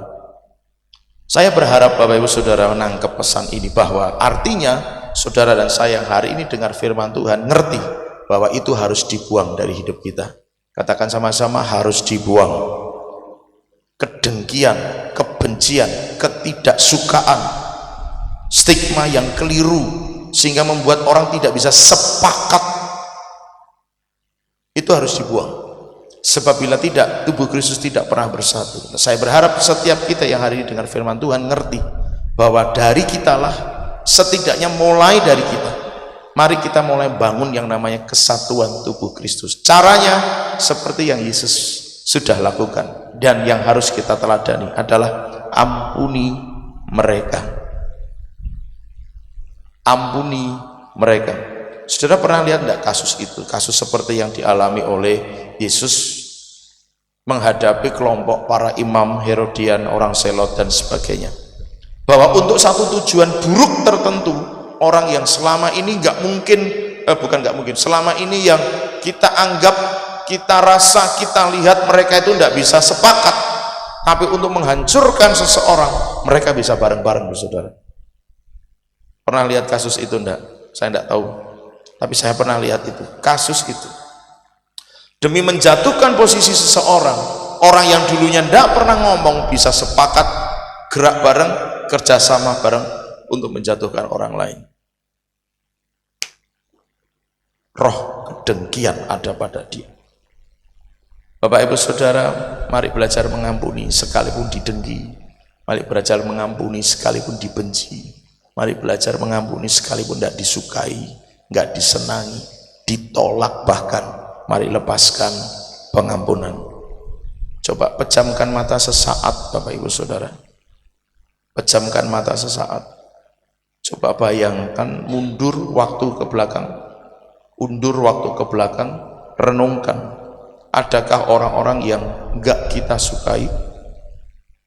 Speaker 3: Saya berharap Bapak Ibu Saudara menangkap pesan ini, bahwa artinya saudara dan saya yang hari ini dengar firman Tuhan ngerti bahwa itu harus dibuang dari hidup kita. Katakan sama-sama, harus dibuang. Kedengkian, kebencian, ketidaksukaan, stigma yang keliru sehingga membuat orang tidak bisa sepakat, itu harus dibuang. Sebab bila tidak, tubuh Kristus tidak pernah bersatu. Saya berharap setiap kita yang hari ini dengar firman Tuhan ngerti bahwa dari kitalah, setidaknya mulai dari kita, mari kita mulai bangun yang namanya kesatuan tubuh Kristus. Caranya seperti yang Yesus sudah lakukan, dan yang harus kita teladani adalah ampuni mereka. Ampuni mereka. Saudara pernah lihat enggak kasus itu? Kasus seperti yang dialami oleh Yesus menghadapi kelompok para imam Herodian, orang Selot dan sebagainya, bahwa untuk satu tujuan buruk tertentu, orang yang selama ini selama ini yang kita anggap, kita rasa, kita lihat mereka itu tidak bisa sepakat, tapi untuk menghancurkan seseorang mereka bisa bareng-bareng. Saudara pernah lihat kasus itu enggak? Saya enggak tahu, tapi saya pernah lihat itu, kasus itu. Demi menjatuhkan posisi seseorang, orang yang dulunya tidak pernah ngomong bisa sepakat gerak bareng, kerjasama bareng untuk menjatuhkan orang lain. Roh kedengkian ada pada dia. Bapak Ibu Saudara, mari belajar mengampuni sekalipun didengki. Mari belajar mengampuni sekalipun dibenci. Mari belajar mengampuni sekalipun tidak disukai, nggak disenangi, ditolak bahkan. Mari lepaskan pengampunan. Coba pejamkan mata sesaat, Bapak Ibu Saudara. Pejamkan mata sesaat. Coba bayangkan mundur waktu ke belakang. Undur waktu ke belakang, renungkan. Adakah orang-orang yang enggak kita sukai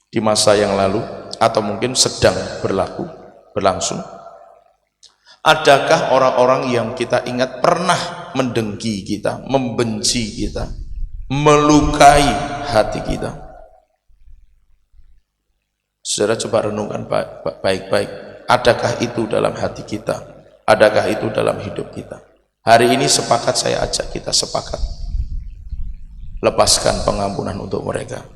Speaker 3: di masa yang lalu atau mungkin sedang berlangsung? Adakah orang-orang yang kita ingat pernah mendengki kita, membenci kita, melukai hati kita? Saudara coba renungkan baik-baik. Adakah itu dalam hati kita? Adakah itu dalam hidup kita? Hari ini sepakat, saya ajak kita sepakat. Lepaskan pengampunan untuk mereka.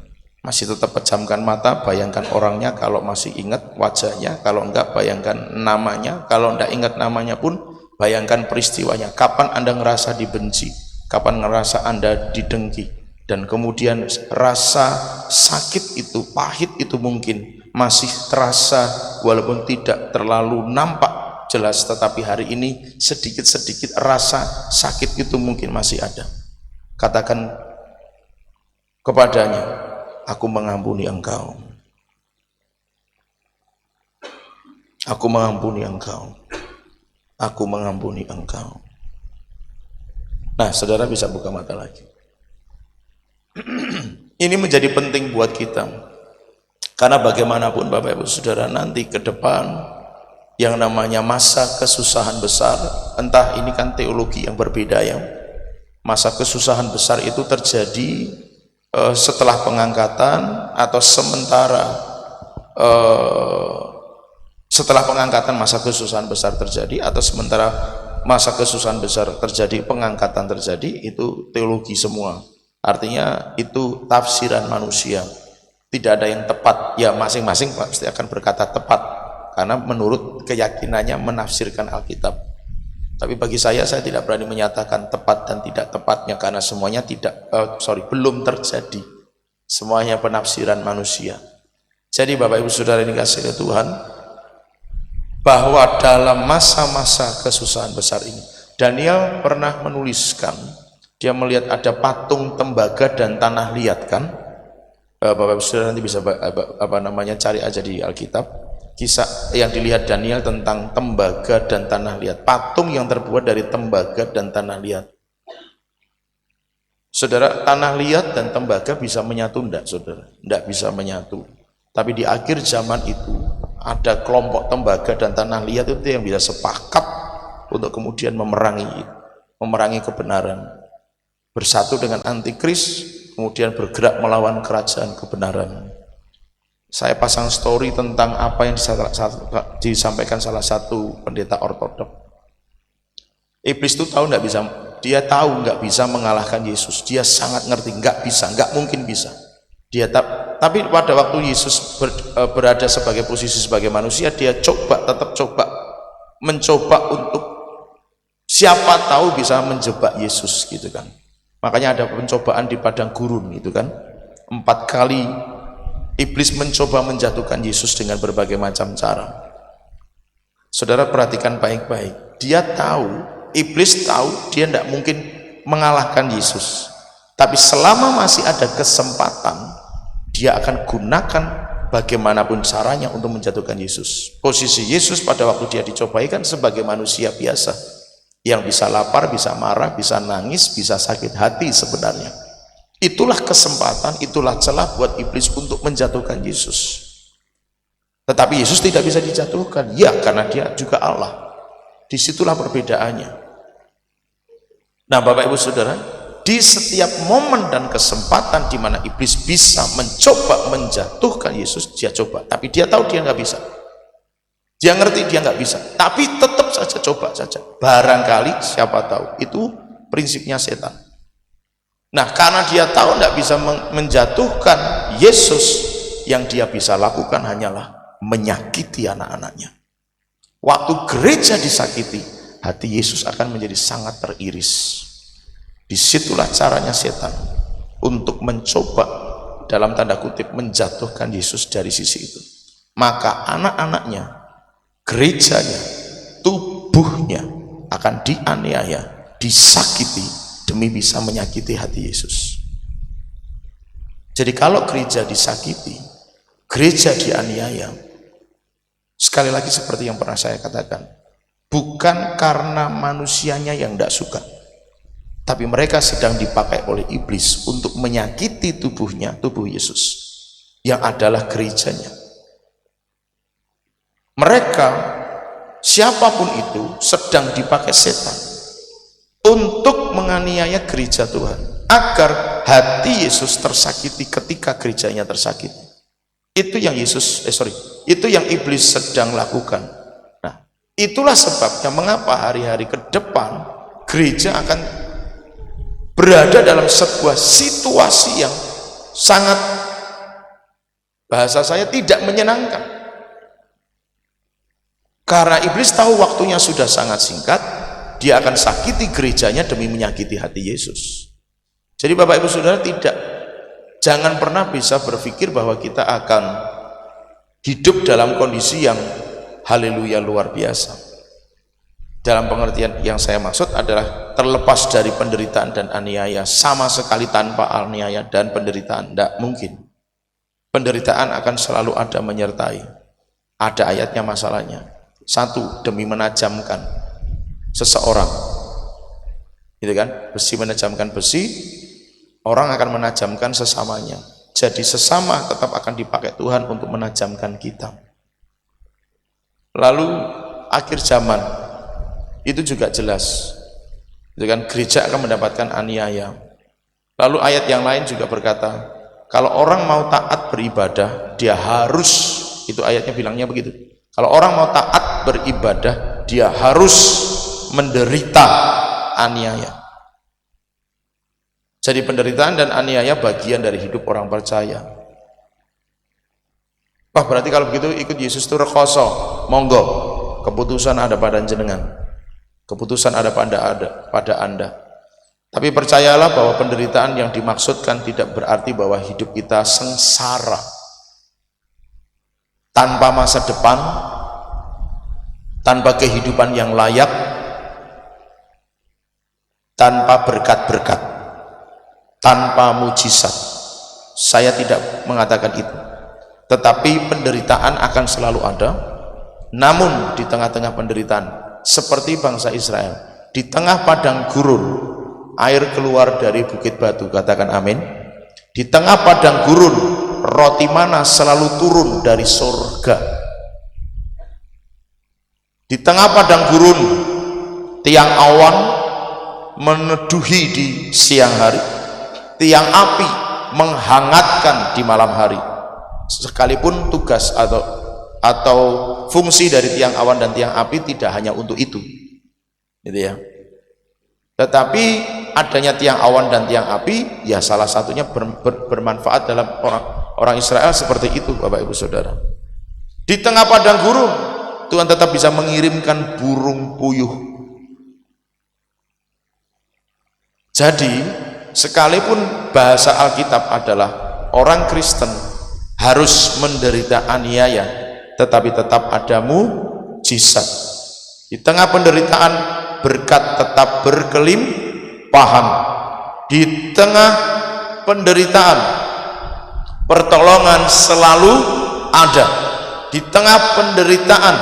Speaker 3: Masih tetap pejamkan mata, bayangkan orangnya kalau masih ingat wajahnya, kalau enggak bayangkan namanya, kalau enggak ingat namanya pun bayangkan peristiwanya. Kapan Anda ngerasa dibenci, kapan ngerasa Anda didengki, dan kemudian rasa sakit itu, pahit itu mungkin masih terasa walaupun tidak terlalu nampak jelas, tetapi hari ini sedikit-sedikit rasa sakit itu mungkin masih ada. Katakan kepadanya, aku mengampuni engkau. Aku mengampuni engkau. Aku mengampuni engkau. Nah, saudara bisa buka mata lagi. Ini menjadi penting buat kita. Karena bagaimanapun Bapak Ibu Saudara, nanti ke depan yang namanya masa kesusahan besar, entah ini kan teologi yang berbeda ya. Masa kesusahan besar itu terjadi setelah pengangkatan atau sementara setelah pengangkatan masa kesusahan besar terjadi, atau sementara masa kesusahan besar terjadi pengangkatan terjadi. Itu teologi semua, artinya itu tafsiran manusia, tidak ada yang tepat ya, masing-masing pasti akan berkata tepat karena menurut keyakinannya menafsirkan Alkitab. Tapi bagi saya tidak berani menyatakan tepat dan tidak tepatnya, karena semuanya belum terjadi. Semuanya penafsiran manusia. Jadi Bapak Ibu Saudara ini kasih Tuhan, bahwa dalam masa-masa kesusahan besar ini, Daniel pernah menuliskan, dia melihat ada patung tembaga dan tanah liat kan. Bapak Ibu Saudara nanti bisa cari aja di Alkitab. Kisah yang dilihat Daniel tentang tembaga dan tanah liat, patung yang terbuat dari tembaga dan tanah liat. Saudara, tanah liat dan tembaga bisa menyatu enggak, saudara? Enggak bisa menyatu. Tapi di akhir zaman itu ada kelompok tembaga dan tanah liat itu yang bisa sepakat untuk kemudian memerangi kebenaran, bersatu dengan antikris, kemudian bergerak melawan kerajaan kebenaran. Saya pasang story tentang apa yang disampaikan salah satu pendeta ortodok. Iblis itu tahu nggak bisa, dia tahu nggak bisa mengalahkan Yesus. Dia sangat ngerti nggak bisa, nggak mungkin bisa. Tapi pada waktu Yesus berada sebagai posisi sebagai manusia, dia tetap mencoba untuk siapa tahu bisa menjebak Yesus gitu kan. Makanya ada pencobaan di padang gurun gitu kan. 4 kali Iblis mencoba menjatuhkan Yesus dengan berbagai macam cara. Saudara perhatikan baik-baik. Iblis tahu dia tidak mungkin mengalahkan Yesus. Tapi selama masih ada kesempatan, dia akan gunakan bagaimanapun caranya untuk menjatuhkan Yesus. Posisi Yesus pada waktu dia dicobai kan sebagai manusia biasa, yang bisa lapar, bisa marah, bisa nangis, bisa sakit hati sebenarnya. Itulah kesempatan, itulah celah buat iblis untuk menjatuhkan Yesus. Tetapi Yesus tidak bisa dijatuhkan, ya karena dia juga Allah. Disitulah perbedaannya. Nah Bapak Ibu Saudara, di setiap momen dan kesempatan di mana iblis bisa mencoba menjatuhkan Yesus, dia coba. Tapi dia tahu dia nggak bisa. Dia ngerti dia nggak bisa, tapi tetap saja coba saja. Barangkali siapa tahu, itu prinsipnya setan. Nah karena dia tahu tidak bisa menjatuhkan Yesus, yang dia bisa lakukan hanyalah menyakiti anak-anaknya. Waktu gereja disakiti, hati Yesus akan menjadi sangat teriris. Disitulah caranya setan untuk mencoba dalam tanda kutip menjatuhkan Yesus dari sisi itu. Maka anak-anaknya, gerejanya, tubuhnya akan dianiaya, disakiti demi bisa menyakiti hati Yesus. Jadi kalau gereja disakiti, gereja dianiaya, sekali lagi seperti yang pernah saya katakan, bukan karena manusianya yang tidak suka, tapi mereka sedang dipakai oleh iblis untuk menyakiti tubuhnya, tubuh Yesus yang adalah gerejanya. Mereka, siapapun itu, sedang dipakai setan untuk menganiaya gereja Tuhan agar hati Yesus tersakiti ketika gerejanya tersakiti. Itu yang itu yang iblis sedang lakukan. Nah, itulah sebabnya mengapa hari-hari ke depan gereja akan berada dalam sebuah situasi yang sangat, bahasa saya, tidak menyenangkan. Karena iblis tahu waktunya sudah sangat singkat, dia akan sakiti gerejanya demi menyakiti hati Yesus. Jadi Bapak Ibu Saudara, jangan pernah bisa berpikir bahwa kita akan hidup dalam kondisi yang haleluya luar biasa. Dalam pengertian yang saya maksud adalah terlepas dari penderitaan dan aniaya, sama sekali tanpa aniaya dan penderitaan. Tidak mungkin. Penderitaan akan selalu ada menyertai. Ada ayatnya masalahnya. Satu, demi menajamkan seseorang. Gitu kan? Besi menajamkan besi, orang akan menajamkan sesamanya. Jadi sesama tetap akan dipakai Tuhan untuk menajamkan kita. Lalu akhir zaman itu juga jelas, itu kan, gereja akan mendapatkan aniaya. Lalu ayat yang lain juga berkata, kalau orang mau taat beribadah, dia harus, itu ayatnya bilangnya begitu, kalau orang mau taat beribadah, dia harus menderita aniaya. Jadi penderitaan dan aniaya bagian dari hidup orang percaya. Wah, berarti kalau begitu ikut Yesus itu rekoso, monggo, keputusan ada pada jenengan, keputusan ada pada Anda. Tapi percayalah bahwa penderitaan yang dimaksudkan tidak berarti bahwa hidup kita sengsara, tanpa masa depan, tanpa kehidupan yang layak, tanpa berkat-berkat, tanpa mujizat. Saya tidak mengatakan itu, tetapi penderitaan akan selalu ada. Namun di tengah-tengah penderitaan, seperti bangsa Israel, di tengah padang gurun, air keluar dari bukit batu. Katakan amin. Di tengah padang gurun, roti mana selalu turun dari surga. Di tengah padang gurun, tiang awan meneduhi di siang hari, tiang api menghangatkan di malam hari. Sekalipun tugas atau fungsi dari tiang awan dan tiang api tidak hanya untuk itu, gitu ya. Tetapi adanya tiang awan dan tiang api, ya salah satunya bermanfaat dalam orang Israel seperti itu, Bapak Ibu Saudara. Di tengah padang gurun, Tuhan tetap bisa mengirimkan burung puyuh. Jadi sekalipun bahasa Alkitab adalah orang Kristen harus menderita aniaya, tetapi tetap ada mujizat. Di tengah penderitaan, berkat tetap berkelimpahan. Di tengah penderitaan, pertolongan selalu ada. Di tengah penderitaan,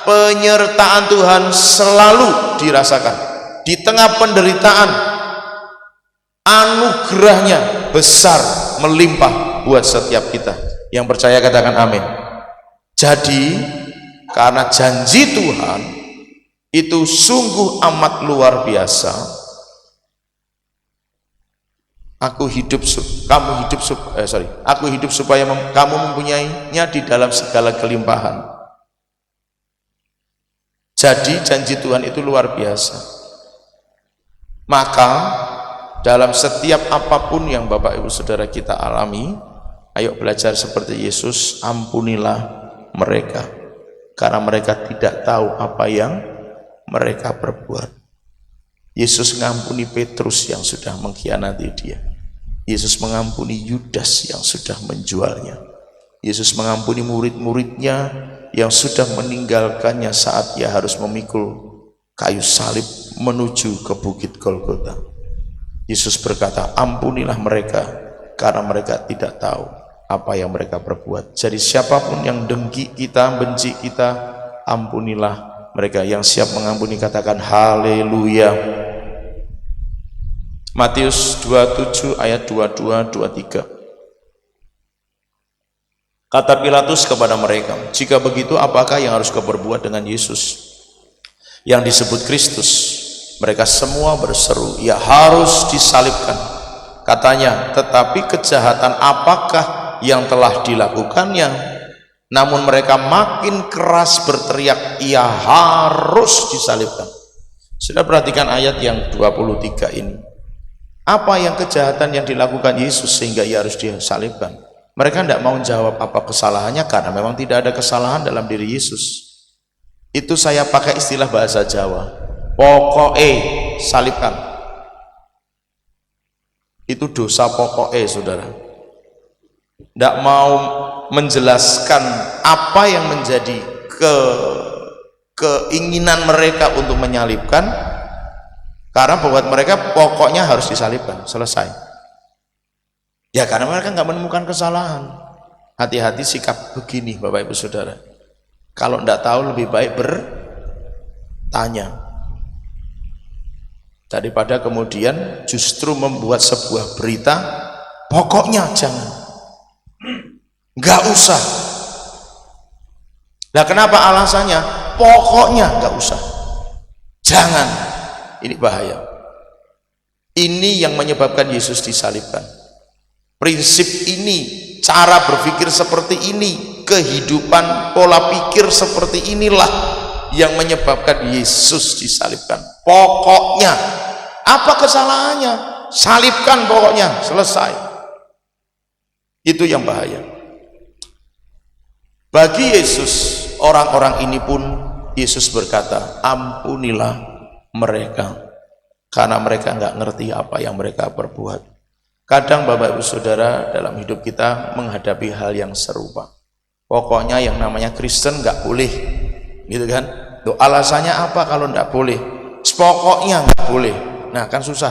Speaker 3: penyertaan Tuhan selalu dirasakan. Di tengah penderitaan, anugerahnya besar, melimpah buat setiap kita. Yang percaya katakan amin. Jadi karena janji Tuhan itu sungguh amat luar biasa, aku hidup supaya kamu mempunyainya di dalam segala kelimpahan. Jadi janji Tuhan itu luar biasa. Maka dalam setiap apapun yang Bapak Ibu Saudara kita alami, Ayo belajar seperti Yesus, ampunilah mereka, karena mereka tidak tahu apa yang mereka perbuat. Yesus mengampuni Petrus yang sudah mengkhianati dia. Yesus mengampuni Yudas yang sudah menjualnya. Yesus mengampuni murid-muridnya yang sudah meninggalkannya saat ia harus memikul kayu salib menuju ke bukit Golgota. Yesus berkata, ampunilah mereka karena mereka tidak tahu apa yang mereka perbuat. Jadi siapapun yang dengki kita, benci kita, ampunilah mereka. Yang siap mengampuni katakan haleluya. Matius 27 ayat 22 23. Kata Pilatus kepada mereka, jika begitu apakah yang harus kau perbuat dengan Yesus yang disebut Kristus? Mereka semua berseru, ia harus disalibkan. Katanya, tetapi kejahatan apakah yang telah dilakukannya? Namun mereka makin keras berteriak, ia harus disalibkan. Sudah perhatikan ayat yang 23 ini. Apa yang kejahatan yang dilakukan Yesus sehingga ia harus disalibkan? Mereka tidak mau jawab apa kesalahannya karena memang tidak ada kesalahan dalam diri Yesus. Itu saya pakai istilah bahasa Jawa, pokoknya salibkan. Itu dosa pokoknya, saudara. Tidak mau menjelaskan apa yang menjadi keinginan mereka untuk menyalibkan, karena buat mereka pokoknya harus disalibkan, selesai. Ya karena mereka nggak menemukan kesalahan. Hati-hati sikap begini Bapak Ibu Saudara. Kalau tidak tahu lebih baik bertanya daripada kemudian justru membuat sebuah berita, pokoknya jangan, nggak usah. Nah kenapa alasannya? Pokoknya nggak usah, jangan. Ini bahaya. Ini yang menyebabkan Yesus disalibkan. Prinsip ini, cara berpikir seperti ini, kehidupan, pola pikir seperti inilah yang menyebabkan Yesus disalibkan. Pokoknya, apa kesalahannya? Salibkan pokoknya, selesai. Itu yang bahaya. Bagi Yesus, orang-orang ini pun Yesus berkata, ampunilah mereka, karena mereka nggak ngerti apa yang mereka perbuat. Kadang Bapak Ibu Saudara dalam hidup kita menghadapi hal yang serupa. Pokoknya yang namanya Kristen nggak boleh, gitu kan? Tuh, alasannya apa kalau nggak boleh? Pokoknya nggak boleh. Nah kan susah.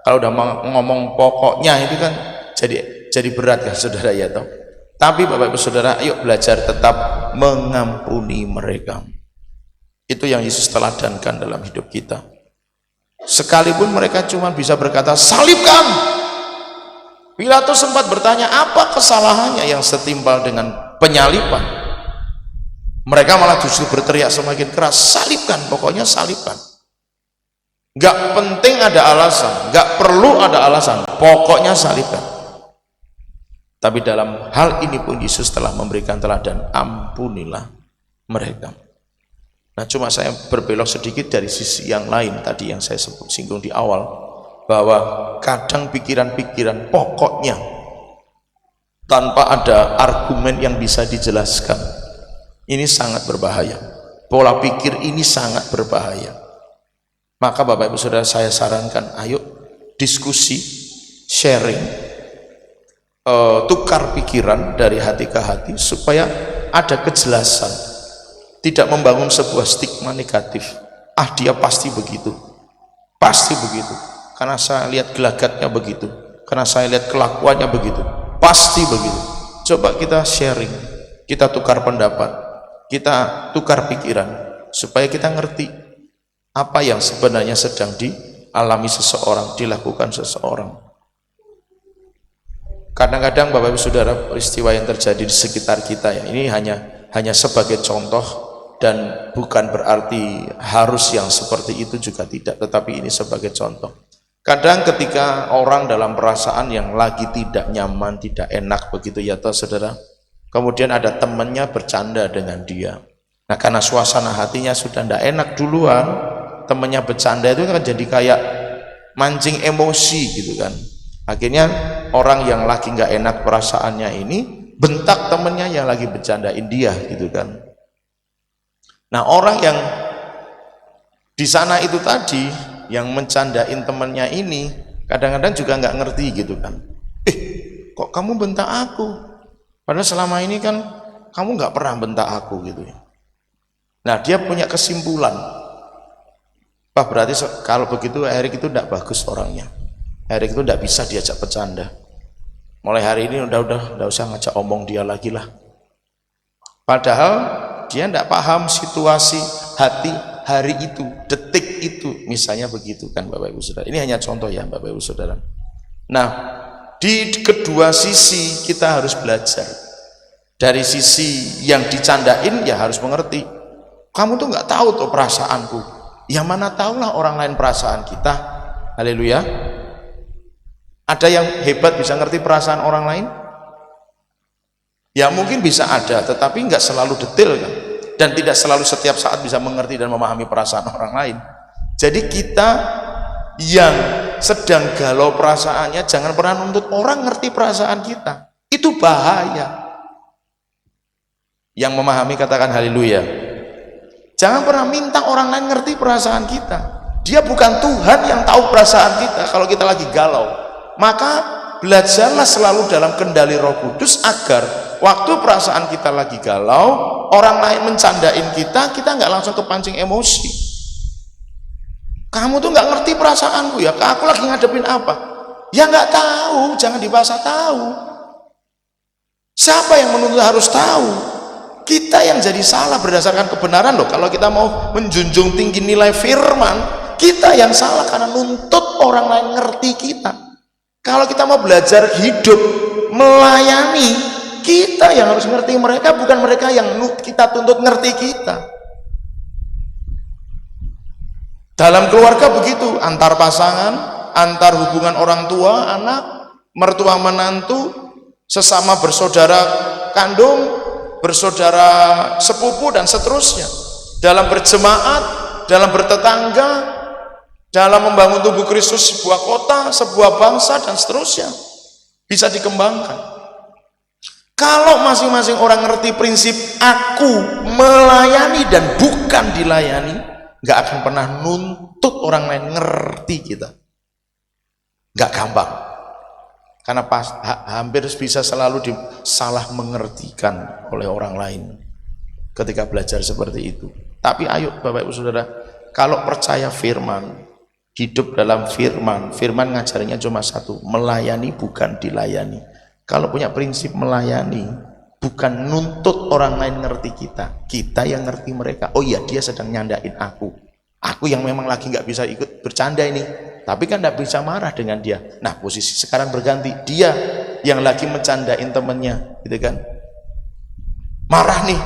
Speaker 3: Kalau udah ngomong pokoknya itu kan jadi berat kan, saudara ya toh. Tapi Bapak Ibu Saudara, ayo belajar tetap mengampuni mereka. Itu yang Yesus teladankan dalam hidup kita. Sekalipun mereka cuma bisa berkata salibkan. Pilatus sempat bertanya, apa kesalahannya yang setimpal dengan penyaliban? Mereka malah justru berteriak semakin keras, salibkan, pokoknya salibkan. Gak penting ada alasan, gak perlu ada alasan, pokoknya salibkan. Tapi dalam hal ini pun Yesus telah memberikan teladan, ampunilah mereka. Nah cuma saya berbelok sedikit dari sisi yang lain tadi yang saya singgung di awal, bahwa kadang pikiran-pikiran pokoknya tanpa ada argumen yang bisa dijelaskan, ini sangat berbahaya. Pola pikir ini sangat berbahaya. Maka Bapak Ibu Saudara, saya sarankan ayo diskusi, sharing, tukar pikiran dari hati ke hati supaya ada kejelasan, tidak membangun sebuah stigma negatif. Ah dia pasti begitu, pasti begitu, karena saya lihat gelagatnya begitu, karena saya lihat kelakuannya begitu, pasti begitu. Coba kita sharing, kita tukar pendapat, kita tukar pikiran, supaya kita ngerti apa yang sebenarnya sedang dialami seseorang, dilakukan seseorang. Kadang-kadang Bapak Ibu Saudara, peristiwa yang terjadi di sekitar kita ya, ini hanya sebagai contoh, dan bukan berarti harus yang seperti itu juga tidak, tetapi ini sebagai contoh. Kadang ketika orang dalam perasaan yang lagi tidak nyaman, tidak enak begitu ya toh saudara, kemudian ada temannya bercanda dengan dia. Nah karena suasana hatinya sudah tidak enak duluan, temannya bercanda itu kan jadi kayak mancing emosi gitu kan. Akhirnya orang yang lagi nggak enak perasaannya ini bentak temennya yang lagi bercandain dia gitu kan. Nah, orang yang di sana itu tadi yang mencandain temennya ini kadang-kadang juga nggak ngerti gitu kan. Kok kamu bentak aku? Padahal selama ini kan kamu nggak pernah bentak aku gitu ya. Nah, dia punya kesimpulan. Pak, berarti kalau begitu Erik itu tidak bagus orangnya. Erik itu tidak bisa diajak bercanda. Mulai hari ini udah usah ngajak omong dia lagi lah. Padahal dia tidak paham situasi hati hari itu, detik itu, misalnya begitu kan Bapak Ibu Saudara. Ini hanya contoh ya Bapak Ibu Saudara. Nah, di kedua sisi kita harus belajar. Dari sisi yang dicandain ya harus mengerti. Kamu tuh nggak tahu tuh perasaanku. Ya mana tahulah orang lain perasaan kita. Haleluya. Ada yang hebat bisa ngerti perasaan orang lain? Ya mungkin bisa ada, tetapi nggak selalu detail kan, dan tidak selalu setiap saat bisa mengerti dan memahami perasaan orang lain. Jadi kita yang sedang galau perasaannya jangan pernah nuntut orang ngerti perasaan kita. Itu bahaya. Yang memahami katakan haleluya. Jangan pernah minta orang lain ngerti perasaan kita. Dia bukan Tuhan yang tahu perasaan kita kalau kita lagi galau. Maka belajarlah selalu dalam kendali Roh Kudus agar waktu perasaan kita lagi galau, orang lain mencandain kita nggak langsung kepancing emosi. Kamu tuh nggak ngerti perasaanku ya, aku lagi ngadepin apa? Ya nggak tahu, jangan dibahas tahu. Siapa yang menuntut harus tahu? Kita yang jadi salah berdasarkan kebenaran loh. Kalau kita mau menjunjung tinggi nilai firman, kita yang salah karena nuntut orang lain ngerti kita. Kalau kita mau belajar hidup, melayani, kita yang harus ngerti mereka, bukan mereka yang kita tuntut ngerti kita. Dalam keluarga begitu, antar pasangan, antar hubungan orang tua, anak, mertua menantu, sesama bersaudara kandung, bersaudara sepupu dan seterusnya. Dalam berjemaat, dalam bertetangga, dalam membangun tubuh Kristus sebuah kota, sebuah bangsa dan seterusnya bisa dikembangkan. Kalau masing-masing orang ngerti prinsip aku melayani dan bukan dilayani, nggak akan pernah nuntut orang lain ngerti kita. Nggak gampang. Karena hampir bisa selalu disalah mengertikan oleh orang lain ketika belajar seperti itu. Tapi ayo Bapak Ibu Saudara, kalau percaya firman, hidup dalam firman, firman ngajarnya cuma satu, melayani bukan dilayani. Kalau punya prinsip melayani, bukan nuntut orang lain ngerti kita yang ngerti mereka. Oh iya, dia sedang nyandain aku yang memang lagi nggak bisa ikut bercanda ini, tapi kan nggak bisa marah dengan dia. Nah, posisi sekarang berganti, dia yang lagi mencandain temennya, gitu kan, marah nih.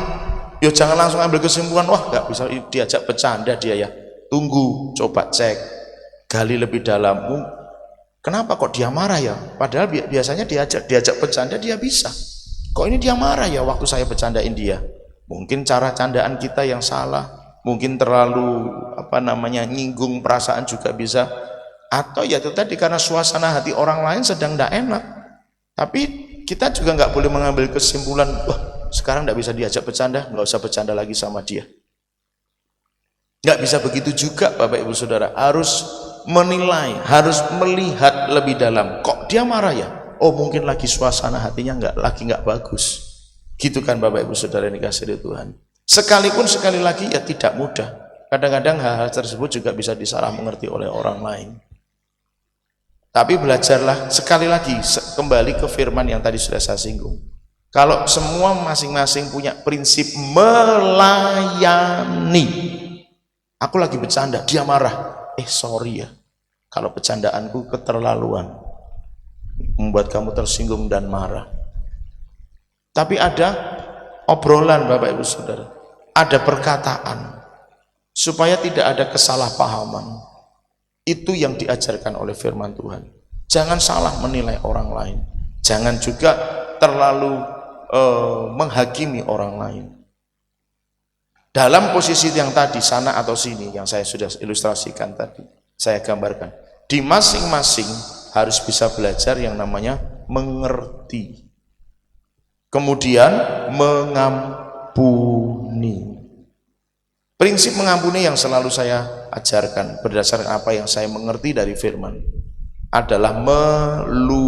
Speaker 3: Yo jangan langsung ambil kesimpulan, wah nggak bisa diajak bercanda dia ya. Tunggu, coba cek, gali lebih dalam. Kenapa kok dia marah ya? Padahal biasanya diajak bercanda dia bisa. Kok ini dia marah ya waktu saya bercandain dia? Mungkin cara candaan kita yang salah, mungkin terlalu nyinggung perasaan juga bisa. Atau ya itu tadi karena suasana hati orang lain sedang tidak enak. Tapi kita juga nggak boleh mengambil kesimpulan, wah sekarang nggak bisa diajak bercanda, nggak usah bercanda lagi sama dia. Nggak bisa begitu juga Bapak Ibu Saudara. Harus menilai, harus melihat lebih dalam. Kok dia marah ya? Oh mungkin lagi suasana hatinya nggak bagus. Gitu kan Bapak Ibu Saudara yang dikasihi Tuhan. Sekalipun sekali lagi ya tidak mudah. Kadang-kadang hal-hal tersebut juga bisa disalah mengerti oleh orang lain. Tapi belajarlah sekali lagi kembali ke firman yang tadi sudah saya singgung. Kalau semua masing-masing punya prinsip melayani. Aku lagi bercanda, dia marah. Sorry ya, kalau bercandaanku keterlaluan, membuat kamu tersinggung dan marah. Tapi ada obrolan Bapak Ibu Saudara, ada perkataan supaya tidak ada kesalahpahaman. Itu yang diajarkan oleh firman Tuhan. Jangan salah menilai orang lain, jangan juga terlalu menghakimi orang lain. Dalam posisi yang tadi, sana atau sini, yang saya sudah ilustrasikan tadi, saya gambarkan, di masing-masing harus bisa belajar yang namanya mengerti. Kemudian mengampuni. Prinsip mengampuni yang selalu saya ajarkan berdasarkan apa yang saya mengerti dari firman adalah melupakan.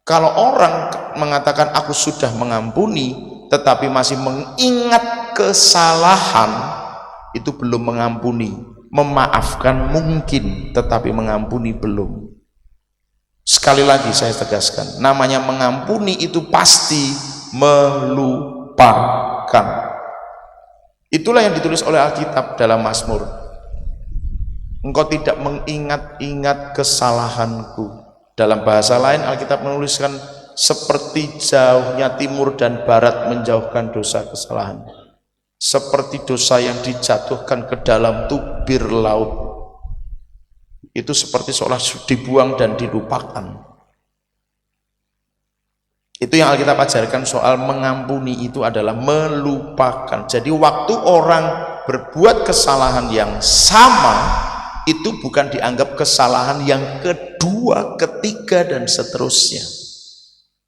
Speaker 3: Kalau orang mengatakan aku sudah mengampuni tetapi masih mengingat kesalahan, itu belum mengampuni. Memaafkan mungkin, tetapi mengampuni belum. Sekali lagi saya tegaskan, namanya mengampuni itu pasti melupakan. Itulah yang ditulis oleh Alkitab dalam Mazmur. Engkau tidak mengingat-ingat kesalahanku. Dalam bahasa lain Alkitab menuliskan seperti jauhnya timur dan barat menjauhkan dosa kesalahan. Seperti dosa yang dijatuhkan ke dalam tubir laut, itu seperti seolah dibuang dan dilupakan. Itu yang Alkitab ajarkan soal mengampuni, itu adalah melupakan. Jadi waktu orang berbuat kesalahan yang sama, itu bukan dianggap kesalahan yang kedua, ketiga, dan seterusnya,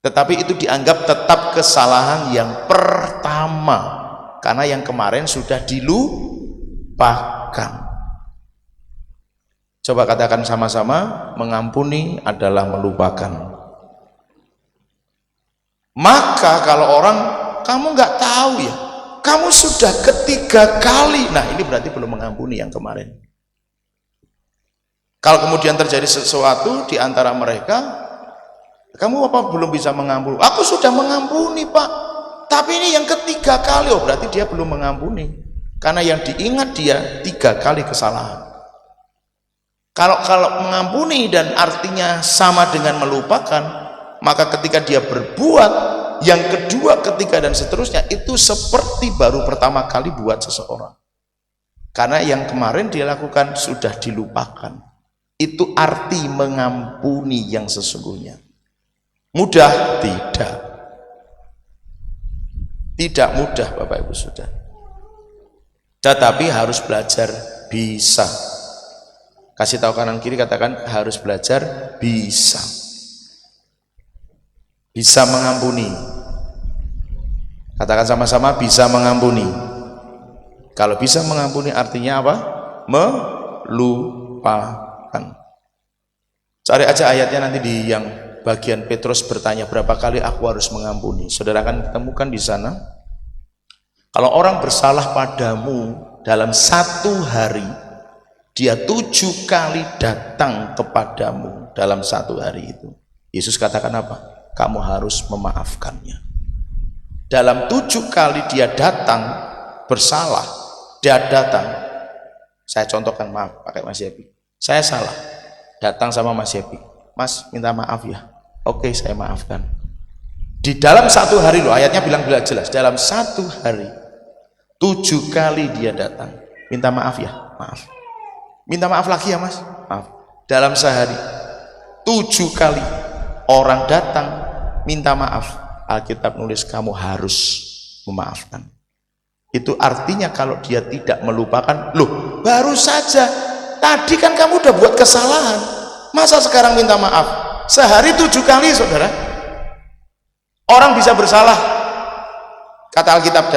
Speaker 3: tetapi itu dianggap tetap kesalahan yang pertama, karena yang kemarin sudah dilupakan. Coba katakan sama-sama, mengampuni adalah melupakan. Maka kalau orang, kamu nggak tahu ya, kamu sudah ketiga kali, nah ini berarti belum mengampuni yang kemarin. Kalau kemudian terjadi sesuatu di antara mereka, kamu apa belum bisa mengampuni? Aku sudah mengampuni Pak, tapi ini yang ketiga kali. Oh, berarti dia belum mengampuni, karena yang diingat dia 3 kali kesalahan. Kalau mengampuni dan artinya sama dengan melupakan, maka ketika dia berbuat yang kedua, ketiga, dan seterusnya, itu seperti baru pertama kali buat seseorang, karena yang kemarin dia lakukan sudah dilupakan. Itu arti mengampuni yang sesungguhnya. Mudah? Tidak mudah Bapak Ibu Saudara, tetapi harus belajar bisa. Kasih tahu kanan kiri, katakan harus belajar bisa mengampuni. Katakan sama-sama, bisa mengampuni. Kalau bisa mengampuni artinya apa? Melupakan. Cari aja ayatnya nanti di yang bagian Petrus bertanya berapa kali aku harus mengampuni. Saudara akan temukan di sana, kalau orang bersalah padamu dalam 1 hari, dia 7 kali datang kepadamu dalam 1 hari itu, Yesus katakan apa? Kamu harus memaafkannya. Dalam 7 kali dia datang bersalah, dia datang, saya contohkan, maaf pakai Mas Yepi, saya salah, datang sama Mas Yepi, Mas minta maaf ya, oke saya maafkan. Di dalam 1 hari loh, ayatnya bilang jelas, dalam 1 hari 7 kali dia datang, minta maaf ya, maaf, minta maaf lagi ya Mas, maaf. Dalam sehari 7 kali orang datang minta maaf, Alkitab nulis kamu harus memaafkan. Itu artinya kalau dia tidak melupakan, loh baru saja tadi kan kamu udah buat kesalahan, masa sekarang minta maaf? Sehari 7 kali saudara. Orang bisa bersalah, kata Alkitab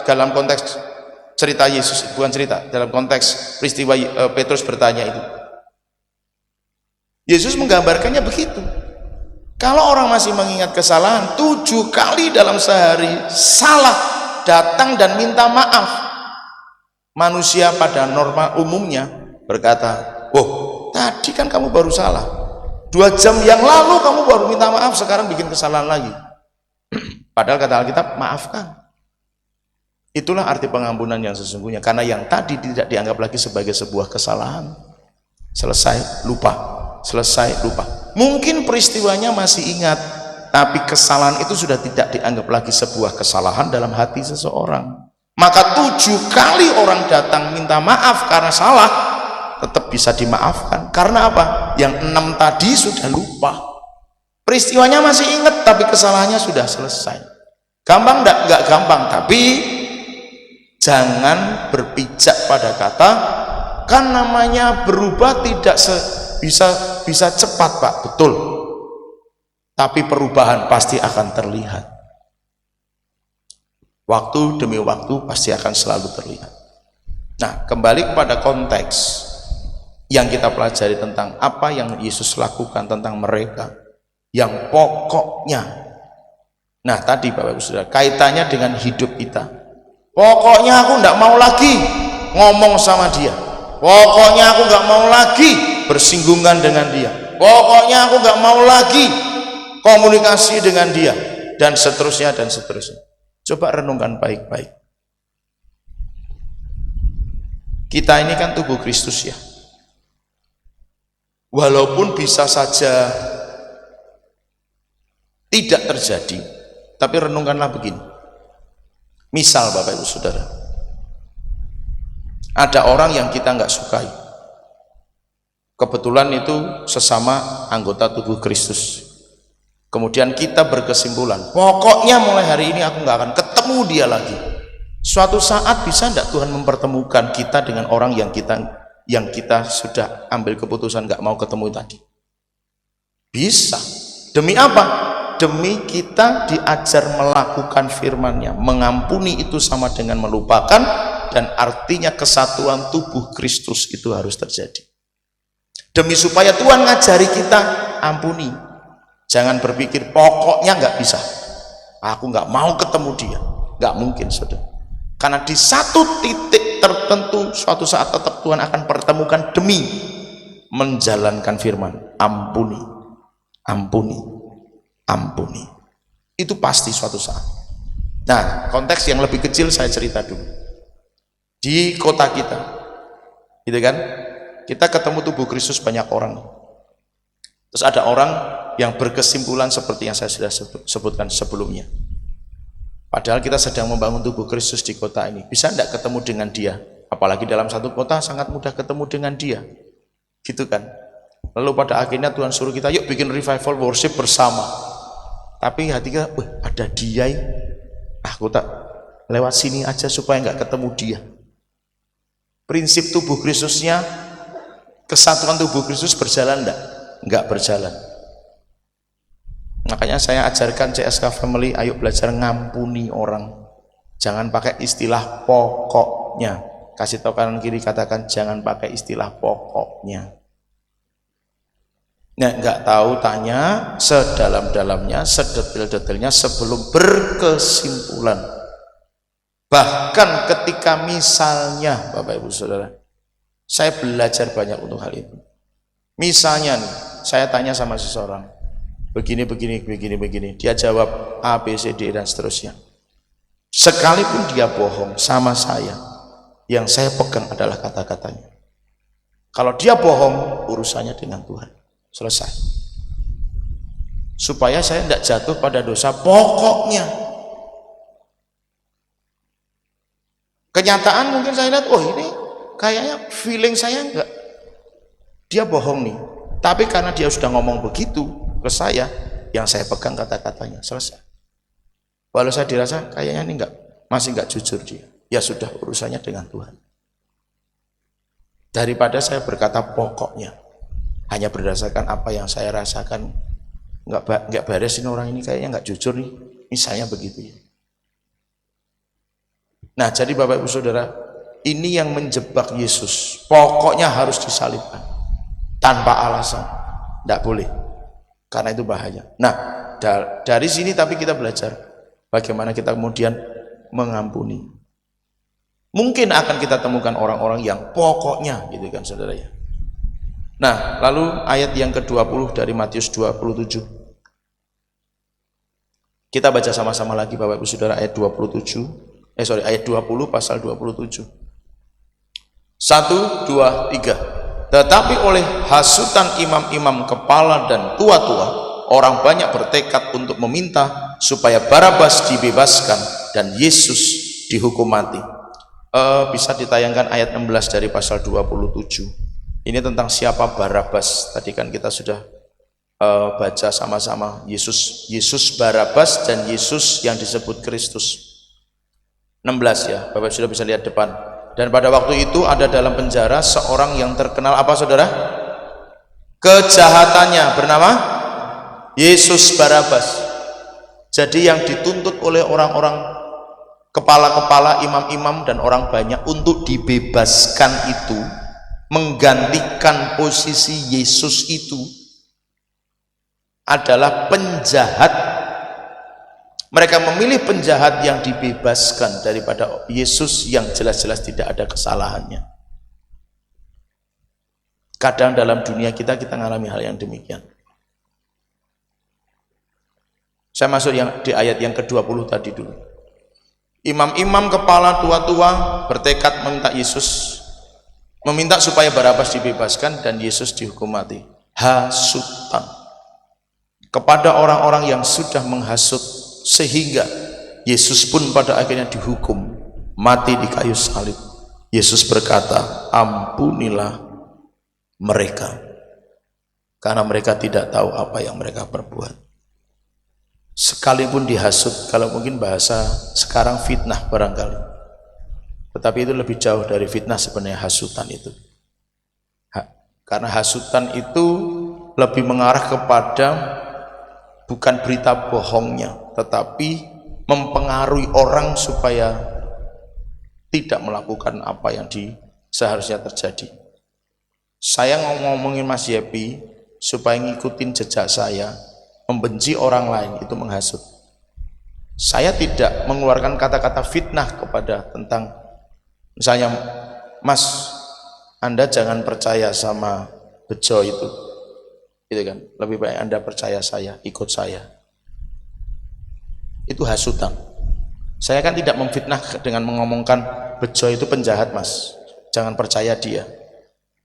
Speaker 3: dalam konteks cerita Yesus, bukan cerita, dalam konteks peristiwa Petrus bertanya itu, Yesus menggambarkannya begitu. Kalau orang masih mengingat kesalahan, 7 kali dalam sehari salah, datang dan minta maaf. Manusia pada norma umumnya berkata, oh tadi kan kamu baru salah, 2 jam yang lalu kamu baru minta maaf, sekarang bikin kesalahan lagi. Padahal kata Alkitab, maafkan. Itulah arti pengampunan yang sesungguhnya, karena yang tadi tidak dianggap lagi sebagai sebuah kesalahan. Selesai, lupa. Selesai, lupa. Mungkin peristiwanya masih ingat, tapi kesalahan itu sudah tidak dianggap lagi sebuah kesalahan dalam hati seseorang. Maka 7 kali orang datang minta maaf karena salah, tetap bisa dimaafkan. Karena apa? Yang 6 tadi sudah lupa. Peristiwanya masih ingat, tapi kesalahannya sudah selesai. Gampang enggak gampang, tapi jangan berpijak pada kata, kan namanya berubah tidak bisa cepat, Pak, betul. Tapi perubahan pasti akan terlihat. Waktu demi waktu pasti akan selalu terlihat. Nah, kembali kepada konteks yang kita pelajari tentang apa yang Yesus lakukan tentang mereka yang pokoknya. Nah, tadi Bapak Ibu Saudara, kaitannya dengan hidup kita. Pokoknya aku enggak mau lagi ngomong sama dia. Pokoknya aku enggak mau lagi bersinggungan dengan dia. Pokoknya aku enggak mau lagi komunikasi dengan dia, dan seterusnya dan seterusnya. Coba renungkan baik-baik. Kita ini kan tubuh Kristus ya. Walaupun bisa saja tidak terjadi, tapi renungkanlah begini. Misal Bapak Ibu Saudara, ada orang yang kita nggak sukai. Kebetulan itu sesama anggota tubuh Kristus. Kemudian kita berkesimpulan, pokoknya mulai hari ini aku nggak akan ketemu dia lagi. Suatu saat bisa tidak Tuhan mempertemukan kita dengan orang yang kita sudah ambil keputusan nggak mau ketemu tadi? Bisa. Demi apa? Demi kita diajar melakukan firman-Nya. Mengampuni itu sama dengan melupakan, dan artinya kesatuan tubuh Kristus itu harus terjadi. Demi supaya Tuhan ngajari kita ampuni. Jangan berpikir pokoknya nggak bisa, aku nggak mau ketemu dia. Nggak mungkin, saudara. Karena di satu titik tertentu suatu saat tetap Tuhan akan pertemukan demi menjalankan firman. Ampuni, ampuni, ampuni. Itu pasti suatu saat. Nah, konteks yang lebih kecil saya cerita dulu. Di kota kita, gitu kan, kita ketemu tubuh Kristus banyak orang. Terus ada orang yang berkesimpulan seperti yang saya sudah sebutkan sebelumnya. Padahal kita sedang membangun tubuh Kristus di kota ini. Bisa tidak ketemu dengan dia? Apalagi dalam satu kota sangat mudah ketemu dengan dia. Gitu kan? Lalu pada akhirnya Tuhan suruh kita, yuk bikin revival worship bersama. Tapi hati kita, ada dia. Aku tak lewat sini aja supaya nggak ketemu dia. Prinsip tubuh Kristusnya, kesatuan tubuh Kristus berjalan enggak? Enggak berjalan. Makanya saya ajarkan CSK Family, ayo belajar ngampuni orang. Jangan pakai istilah pokoknya. Kasih tahu kanan kiri, katakan jangan pakai istilah pokoknya. Nah, enggak tahu tanya sedalam-dalamnya, sedetil-detilnya sebelum berkesimpulan. Bahkan ketika misalnya Bapak Ibu Saudara, saya belajar banyak untuk hal itu. Misalnya nih, saya tanya sama seseorang, begini, dia jawab A, B, C, D, dan seterusnya. Sekalipun dia bohong sama saya, yang saya pegang adalah kata-katanya. Kalau dia bohong, urusannya dengan Tuhan. Selesai. Supaya saya tidak jatuh pada dosa pokoknya. Kenyataan mungkin saya lihat, oh ini kayaknya feeling saya enggak. Dia bohong nih, tapi karena dia sudah ngomong begitu ke saya, yang saya pegang kata-katanya, selesai. Walau saya dirasa kayaknya ini masih enggak jujur dia, ya sudah, urusannya dengan Tuhan. Daripada saya berkata pokoknya, hanya berdasarkan apa yang saya rasakan, enggak beresin orang ini, kayaknya enggak jujur nih, misalnya begitu ya. Nah, jadi Bapak Ibu Saudara, ini yang menjebak Yesus. Pokoknya harus disalibkan. Tanpa alasan, tidak boleh, karena itu bahaya. Nah, dari sini tapi kita belajar bagaimana kita kemudian mengampuni. Mungkin akan kita temukan orang-orang yang pokoknya, gitu kan saudara ya. Nah, lalu ayat yang ke-20 dari Matius 27. Kita baca sama-sama lagi Bapak Ibu Saudara, ayat 20 pasal 27. 1, 2, 3. Tetapi oleh hasutan imam-imam kepala dan tua-tua, orang banyak bertekad untuk meminta supaya Barabas dibebaskan dan Yesus dihukum mati. Bisa ditayangkan ayat 16 dari pasal 27. Ini tentang siapa Barabas. Tadi kan kita sudah baca sama-sama, Yesus Barabas dan Yesus yang disebut Kristus. 16 ya, Bapak sudah bisa lihat depan. Dan pada waktu itu ada dalam penjara seorang yang terkenal apa saudara? kejahatannya bernama Yesus Barabas. Jadi yang dituntut oleh orang-orang kepala-kepala, imam-imam dan orang banyak untuk dibebaskan itu, menggantikan posisi Yesus itu adalah penjahat. Mereka memilih penjahat yang dibebaskan daripada Yesus yang jelas-jelas tidak ada kesalahannya. Kadang dalam dunia kita mengalami hal yang demikian. Saya masuk di ayat yang ke-20 tadi dulu. Imam-imam kepala tua-tua bertekad meminta Yesus, meminta supaya Barabas dibebaskan dan Yesus dihukum mati. Hasutan kepada orang-orang yang sudah menghasut, sehingga Yesus pun pada akhirnya dihukum mati di kayu salib. Yesus berkata, ampunilah mereka, karena mereka tidak tahu apa yang mereka perbuat. Sekalipun dihasut, kalau mungkin bahasa sekarang fitnah barangkali, tetapi itu lebih jauh dari fitnah sebenarnya hasutan itu. Karena hasutan itu lebih mengarah kepada bukan berita bohongnya, tetapi mempengaruhi orang supaya tidak melakukan apa yang seharusnya terjadi. Saya ngomongin Mas Yepi supaya ngikutin jejak saya, membenci orang lain itu menghasut. Saya tidak mengeluarkan kata-kata fitnah tentang misalnya, Mas, Anda jangan percaya sama bejo itu, gitu kan? Lebih baik Anda percaya saya, ikut saya. Itu hasutan. Saya kan tidak memfitnah dengan mengomongkan bejo itu penjahat, Mas, jangan percaya dia.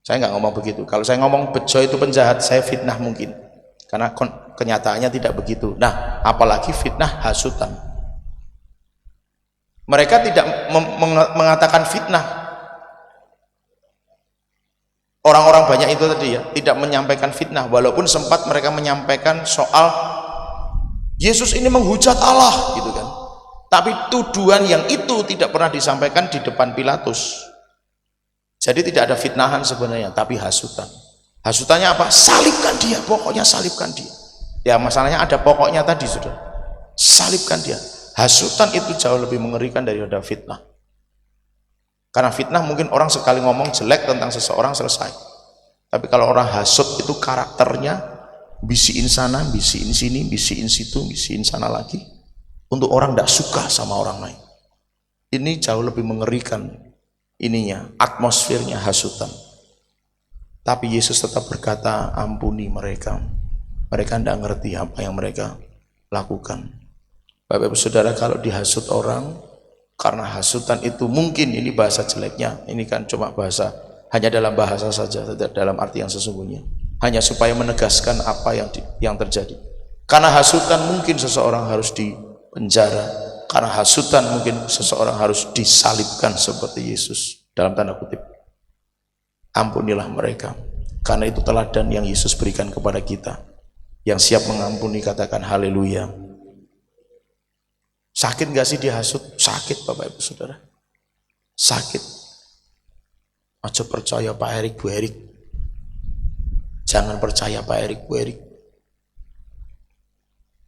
Speaker 3: Saya nggak ngomong begitu. Kalau saya ngomong bejo itu penjahat, saya fitnah mungkin, karena kenyataannya tidak begitu. Nah, apalagi fitnah hasutan. Mereka tidak mengatakan fitnah. Orang-orang banyak itu tadi ya, tidak menyampaikan fitnah, walaupun sempat mereka menyampaikan soal Yesus ini menghujat Allah, gitu kan. Tapi tuduhan yang itu tidak pernah disampaikan di depan Pilatus. Jadi tidak ada fitnahan sebenarnya, tapi hasutan. Hasutannya apa? Salibkan dia, pokoknya salibkan dia. Ya, masalahnya ada pokoknya tadi, sudah. Salibkan dia. Hasutan itu jauh lebih mengerikan daripada fitnah. Karena fitnah mungkin orang sekali ngomong jelek tentang seseorang selesai. Tapi kalau orang hasut itu karakternya, bisiin sana, bisiin sini, bisiin situ, bisiin sana lagi, untuk orang tidak suka sama orang lain. Ini jauh lebih mengerikan ininya, atmosfernya hasutan. Tapi Yesus tetap berkata, ampuni mereka. Mereka tidak ngerti apa yang mereka lakukan. Bapak Ibu Saudara, kalau dihasut orang, karena hasutan itu mungkin, ini bahasa jeleknya, ini kan cuma bahasa, hanya dalam bahasa saja, tidak dalam arti yang sesungguhnya. Hanya supaya menegaskan apa yang terjadi. Karena hasutan mungkin seseorang harus dipenjara. Karena hasutan mungkin seseorang harus disalibkan seperti Yesus. Dalam tanda kutip. Ampunilah mereka, karena itu teladan yang Yesus berikan kepada kita. Yang siap mengampuni katakan haleluya. Sakit gak sih dihasut? Sakit Bapak Ibu Saudara, sakit. Aja percaya Pak Erik, Bu Erik. Jangan percaya Pak Erik, Bu Erik.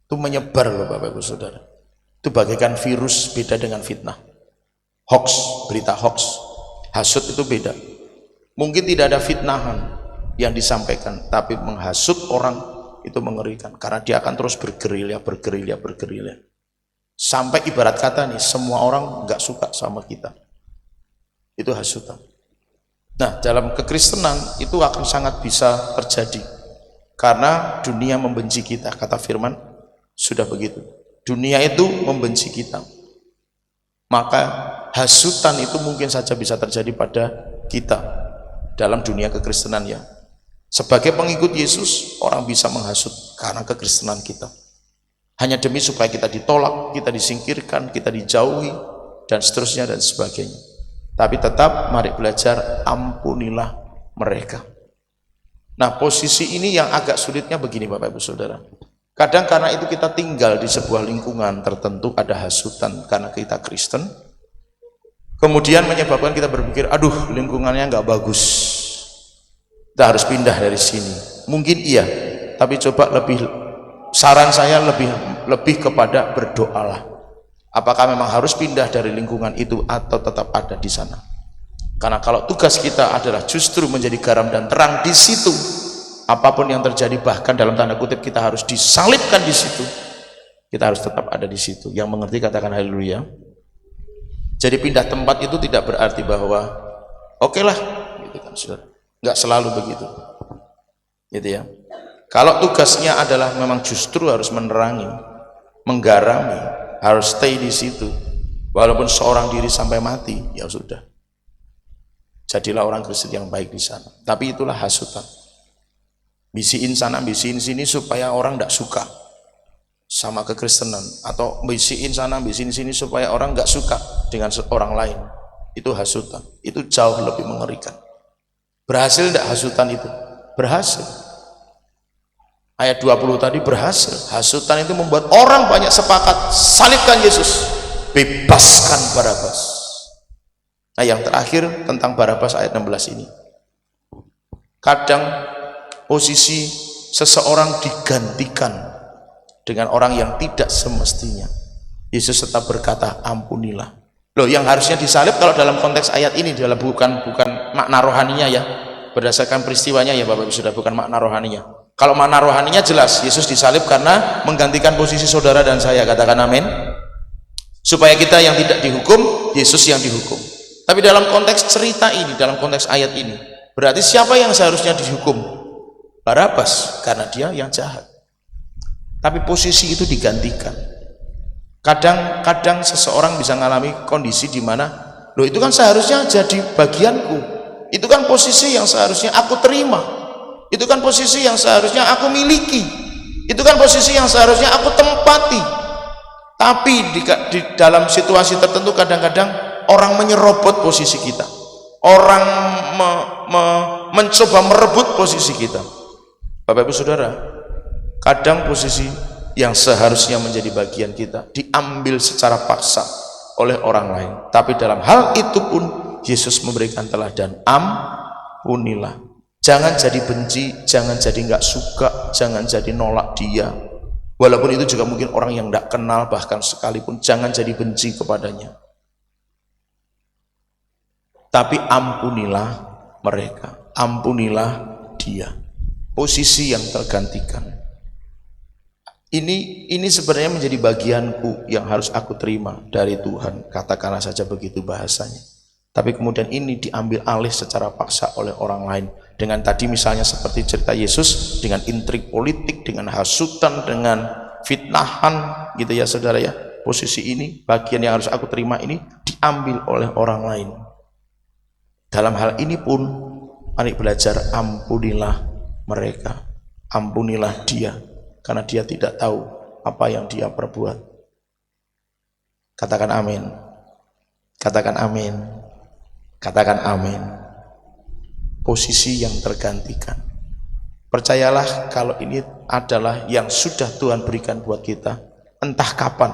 Speaker 3: Itu menyebar loh Bapak Ibu Saudara. Itu bagaikan virus, beda dengan fitnah. Hoax, berita hoax. Hasut itu beda. Mungkin tidak ada fitnahan yang disampaikan, tapi menghasut orang itu mengerikan, karena dia akan terus bergerilya. Sampai ibarat kata nih, semua orang nggak suka sama kita. Itu hasutan. Nah, dalam kekristenan itu akan sangat bisa terjadi, karena dunia membenci kita, kata firman sudah begitu. Dunia itu membenci kita. Maka hasutan itu mungkin saja bisa terjadi pada kita. Dalam dunia kekristenan ya, sebagai pengikut Yesus, orang bisa menghasut karena kekristenan kita, hanya demi supaya kita ditolak, kita disingkirkan, kita dijauhi, dan seterusnya dan sebagainya. Tapi tetap mari belajar, ampunilah mereka. Nah, posisi ini yang agak sulitnya begini Bapak Ibu Saudara. Kadang karena itu kita tinggal di sebuah lingkungan tertentu, ada hasutan karena kita Kristen, kemudian menyebabkan kita berpikir, aduh lingkungannya nggak bagus, kita harus pindah dari sini. Mungkin iya, tapi coba saran saya lebih kepada berdoalah. Apakah memang harus pindah dari lingkungan itu atau tetap ada di sana? Karena kalau tugas kita adalah justru menjadi garam dan terang di situ, apapun yang terjadi, bahkan dalam tanda kutip kita harus disalibkan di situ, kita harus tetap ada di situ. Yang mengerti katakan haleluya. Jadi pindah tempat itu tidak berarti bahwa oke lah, gitu kan, saudara. Nggak selalu begitu, gitu ya. Kalau tugasnya adalah memang justru harus menerangi, menggarami, harus stay di situ, walaupun seorang diri sampai mati, ya sudah. Jadilah orang Kristen yang baik di sana. Tapi itulah hasutan. Bisiin sana, bisiin sini supaya orang tidak suka sama kekristenan, atau bisiin sana, bisiin sini supaya orang nggak suka dengan orang lain. Itu hasutan. Itu jauh lebih mengerikan. Berhasil tidak hasutan itu? Berhasil. Ayat 20 tadi berhasil. Hasutan itu membuat orang banyak sepakat, salibkan Yesus, bebaskan Barabas. Nah, yang terakhir tentang Barabas ayat 16 ini. Kadang posisi seseorang digantikan dengan orang yang tidak semestinya. Yesus tetap berkata, ampunilah. Loh, yang harusnya disalib kalau dalam konteks ayat ini adalah bukan makna rohaninya ya, berdasarkan peristiwanya ya Bapak Ibu, sudah bukan makna rohaninya. Kalau makna rohaninya jelas, Yesus disalib karena menggantikan posisi saudara dan saya, katakan amin. Supaya kita yang tidak dihukum, Yesus yang dihukum. Tapi dalam konteks cerita ini, dalam konteks ayat ini, berarti siapa yang seharusnya dihukum? Barabas, karena dia yang jahat. Tapi posisi itu digantikan. Kadang seseorang bisa mengalami kondisi di mana, loh itu kan seharusnya jadi bagianku, itu kan posisi yang seharusnya aku terima, itu kan posisi yang seharusnya aku miliki, itu kan posisi yang seharusnya aku tempati. Tapi di dalam situasi tertentu kadang-kadang orang menyerobot posisi kita, orang mencoba merebut posisi kita. Bapak Ibu Saudara, kadang posisi yang seharusnya menjadi bagian kita diambil secara paksa oleh orang lain. Tapi dalam hal itu pun Yesus memberikan teladan, ampunilah. Jangan jadi benci, jangan jadi nggak suka, jangan jadi nolak dia. Walaupun itu juga mungkin orang yang nggak kenal, bahkan sekalipun, jangan jadi benci kepadanya. Tapi ampunilah mereka, ampunilah dia. Posisi yang tergantikan. Ini sebenarnya menjadi bagianku yang harus aku terima dari Tuhan, katakanlah saja begitu bahasanya. Tapi kemudian ini diambil alih secara paksa oleh orang lain, dengan tadi misalnya seperti cerita Yesus, dengan intrik politik, dengan hasutan, dengan fitnahan, gitu ya saudara ya. Posisi ini, bagian yang harus aku terima ini diambil oleh orang lain. Dalam hal ini pun mari belajar, ampunilah mereka, ampunilah dia, karena dia tidak tahu apa yang dia perbuat. Katakan amin. Katakan amin. Katakan amin. Posisi yang tergantikan. Percayalah kalau ini adalah yang sudah Tuhan berikan buat kita, entah kapan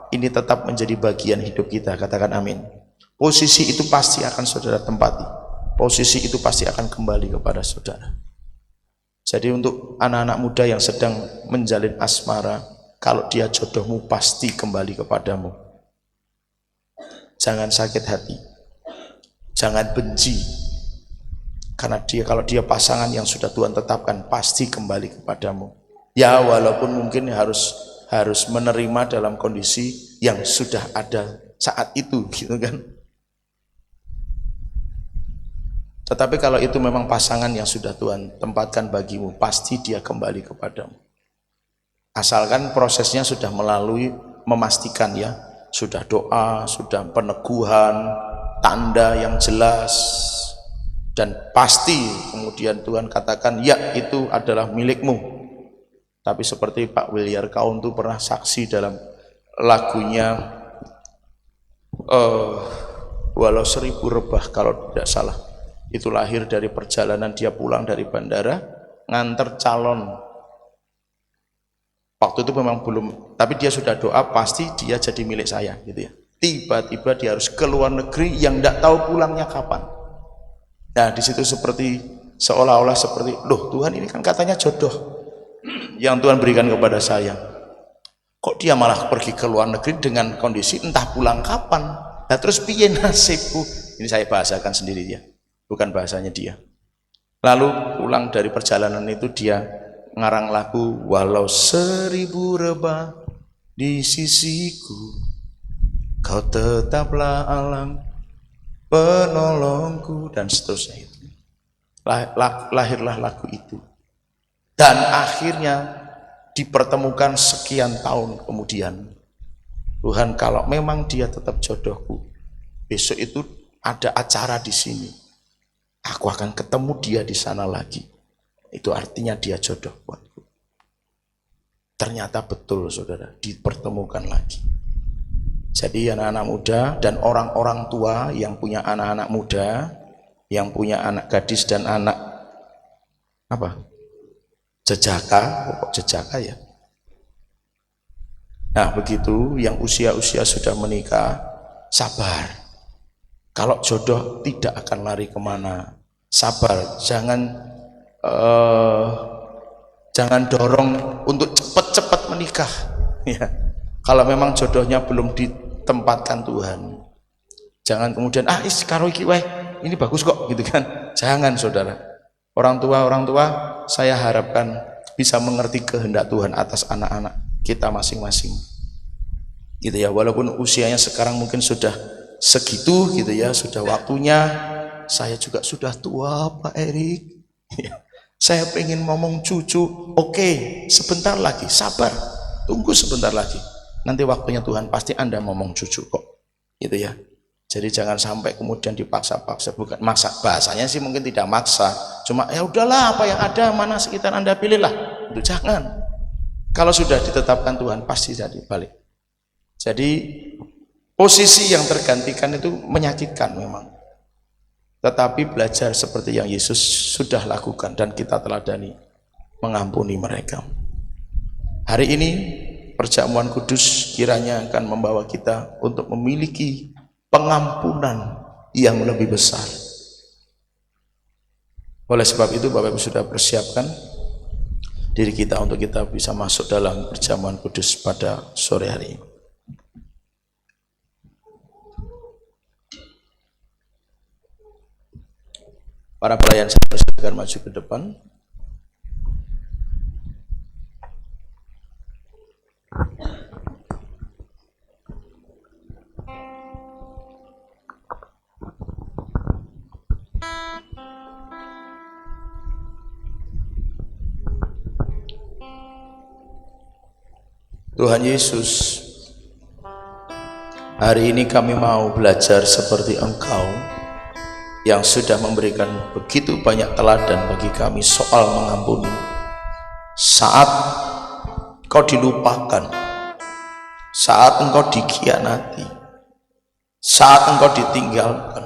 Speaker 3: ini tetap menjadi bagian hidup kita. Katakan amin. Posisi itu pasti akan saudara tempati. Posisi itu pasti akan kembali kepada saudara. Jadi untuk anak-anak muda yang sedang menjalin asmara, kalau dia jodohmu pasti kembali kepadamu. Jangan sakit hati, jangan benci, karena kalau dia pasangan yang sudah Tuhan tetapkan pasti kembali kepadamu. Ya walaupun mungkin harus menerima dalam kondisi yang sudah ada saat itu, gitu kan. Tetapi kalau itu memang pasangan yang sudah Tuhan tempatkan bagimu, pasti dia kembali kepadamu. Asalkan prosesnya sudah melalui memastikan ya, sudah doa, sudah peneguhan, tanda yang jelas, dan pasti kemudian Tuhan katakan, ya itu adalah milikmu. Tapi seperti Pak Williar Kaun itu pernah saksi dalam lagunya Walau Seribu Rebah kalau tidak salah. Itu lahir dari perjalanan dia pulang dari bandara nganter calon. Waktu itu memang belum, tapi dia sudah doa pasti dia jadi milik saya, gitu ya. Tiba-tiba dia harus ke luar negeri yang tidak tahu pulangnya kapan. Nah di situ seperti Seolah-olah seperti, loh Tuhan ini kan katanya jodoh yang Tuhan berikan kepada saya. Kok dia malah pergi ke luar negeri dengan kondisi entah pulang kapan. Nah terus piye nasibku? Ini saya bahasakan sendiri ya, bukan bahasanya dia. Lalu pulang dari perjalanan itu dia ngarang lagu, walau 1000 rebah di sisiku, kau tetaplah alam penolongku, dan seterusnya itu. Lahirlah lagu itu. Dan akhirnya dipertemukan sekian tahun kemudian. Tuhan, kalau memang dia tetap jodohku, besok itu ada acara di sini. Aku akan ketemu dia di sana lagi. Itu artinya dia jodoh buatku. Ternyata betul saudara, dipertemukan lagi. Jadi anak-anak muda dan orang-orang tua yang punya anak-anak muda, yang punya anak gadis dan anak apa? Jejaka, pokok jejaka ya. Nah begitu, yang usia-usia sudah menikah, sabar. Kalau jodoh tidak akan lari kemana. Sabar, jangan dorong untuk cepat-cepat menikah. Ya. Kalau memang jodohnya belum ditempatkan Tuhan, jangan kemudian karo iki wae, ini bagus kok gitu kan. Jangan saudara. Orang tua saya harapkan bisa mengerti kehendak Tuhan atas anak-anak kita masing-masing. Gitu ya, walaupun usianya sekarang mungkin sudah segitu gitu ya, sudah waktunya. Saya juga sudah tua Pak Erik. Saya pengen ngomong cucu. Oke, sebentar lagi, sabar. Tunggu sebentar lagi. Nanti waktunya Tuhan pasti Anda ngomong cucu kok. Gitu ya. Jadi jangan sampai kemudian dipaksa-paksa. Bukan maksa, bahasanya sih mungkin tidak maksa. Cuma ya udahlah, apa yang ada mana sekitar Anda pilihlah. Itu jangan. Kalau sudah ditetapkan Tuhan pasti jadi balik. Jadi posisi yang tergantikan itu menyakitkan memang. Tetapi belajar seperti yang Yesus sudah lakukan dan kita teladani, mengampuni mereka. Hari ini perjamuan kudus kiranya akan membawa kita untuk memiliki pengampunan yang lebih besar. Oleh sebab itu Bapak Ibu sudah persiapkan diri kita untuk kita bisa masuk dalam perjamuan kudus pada sore hari ini. Para pelayan saya persilakan maju ke depan. Tuhan Yesus, hari ini kami mau belajar seperti Engkau yang sudah memberikan begitu banyak teladan bagi kami soal mengampuni. Saat Engkau dilupakan, saat Engkau dikhianati, saat Engkau ditinggalkan,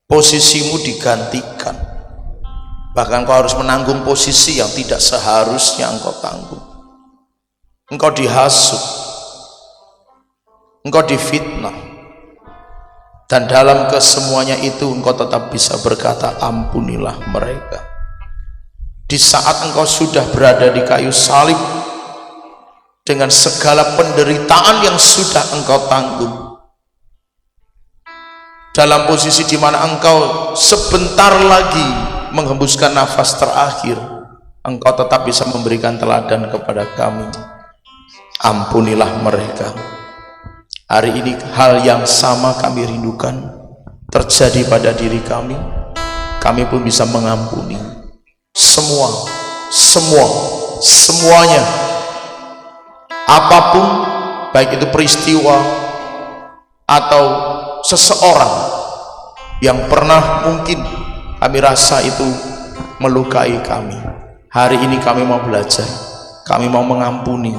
Speaker 3: posisimu digantikan, bahkan Engkau harus menanggung posisi yang tidak seharusnya Engkau tanggung. Engkau dihasut, Engkau difitnah, dan dalam kesemuanya itu Engkau tetap bisa berkata, ampunilah mereka. Di saat Engkau sudah berada di kayu salib dengan segala penderitaan yang sudah Engkau tanggung, dalam posisi di mana Engkau sebentar lagi menghembuskan nafas terakhir, Engkau tetap bisa memberikan teladan kepada kami, ampunilah mereka. Hari ini hal yang sama kami rindukan terjadi pada diri kami. Kami pun bisa mengampuni semuanya, apapun, baik itu peristiwa atau seseorang yang pernah mungkin kami rasa itu melukai kami. Hari ini kami mau belajar, kami mau mengampuni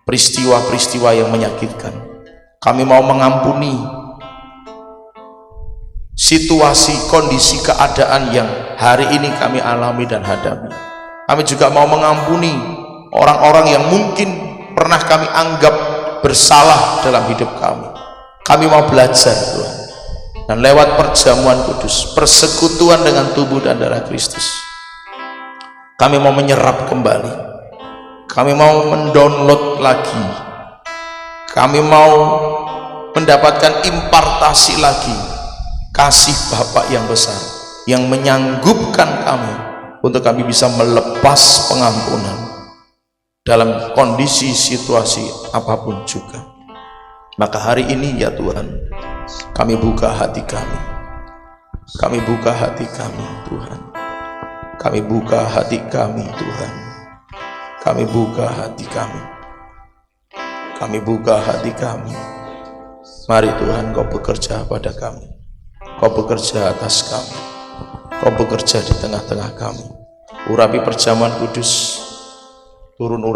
Speaker 3: peristiwa-peristiwa yang menyakitkan. Kami mau mengampuni situasi, kondisi, keadaan yang hari ini kami alami dan hadapi. Kami juga mau mengampuni orang-orang yang mungkin pernah kami anggap bersalah dalam hidup kami. Kami mau belajar Tuhan, dan lewat perjamuan kudus, persekutuan dengan tubuh dan darah Kristus, Kami mau menyerap kembali, kami mau mendownload lagi, kami mau mendapatkan impartasi lagi kasih Bapa yang besar yang menyanggupkan kami untuk kami bisa melepas pengampunan dalam kondisi situasi apapun juga. Maka hari ini ya Tuhan, kami buka hati kami, kami buka hati kami Tuhan, kami buka hati kami Tuhan, kami buka hati kami, kami buka hati kami. Mari Tuhan, Kau bekerja pada kami, Kau bekerja atas kami, Kau bekerja di tengah-tengah kami. Urapi perjamuan kudus, turun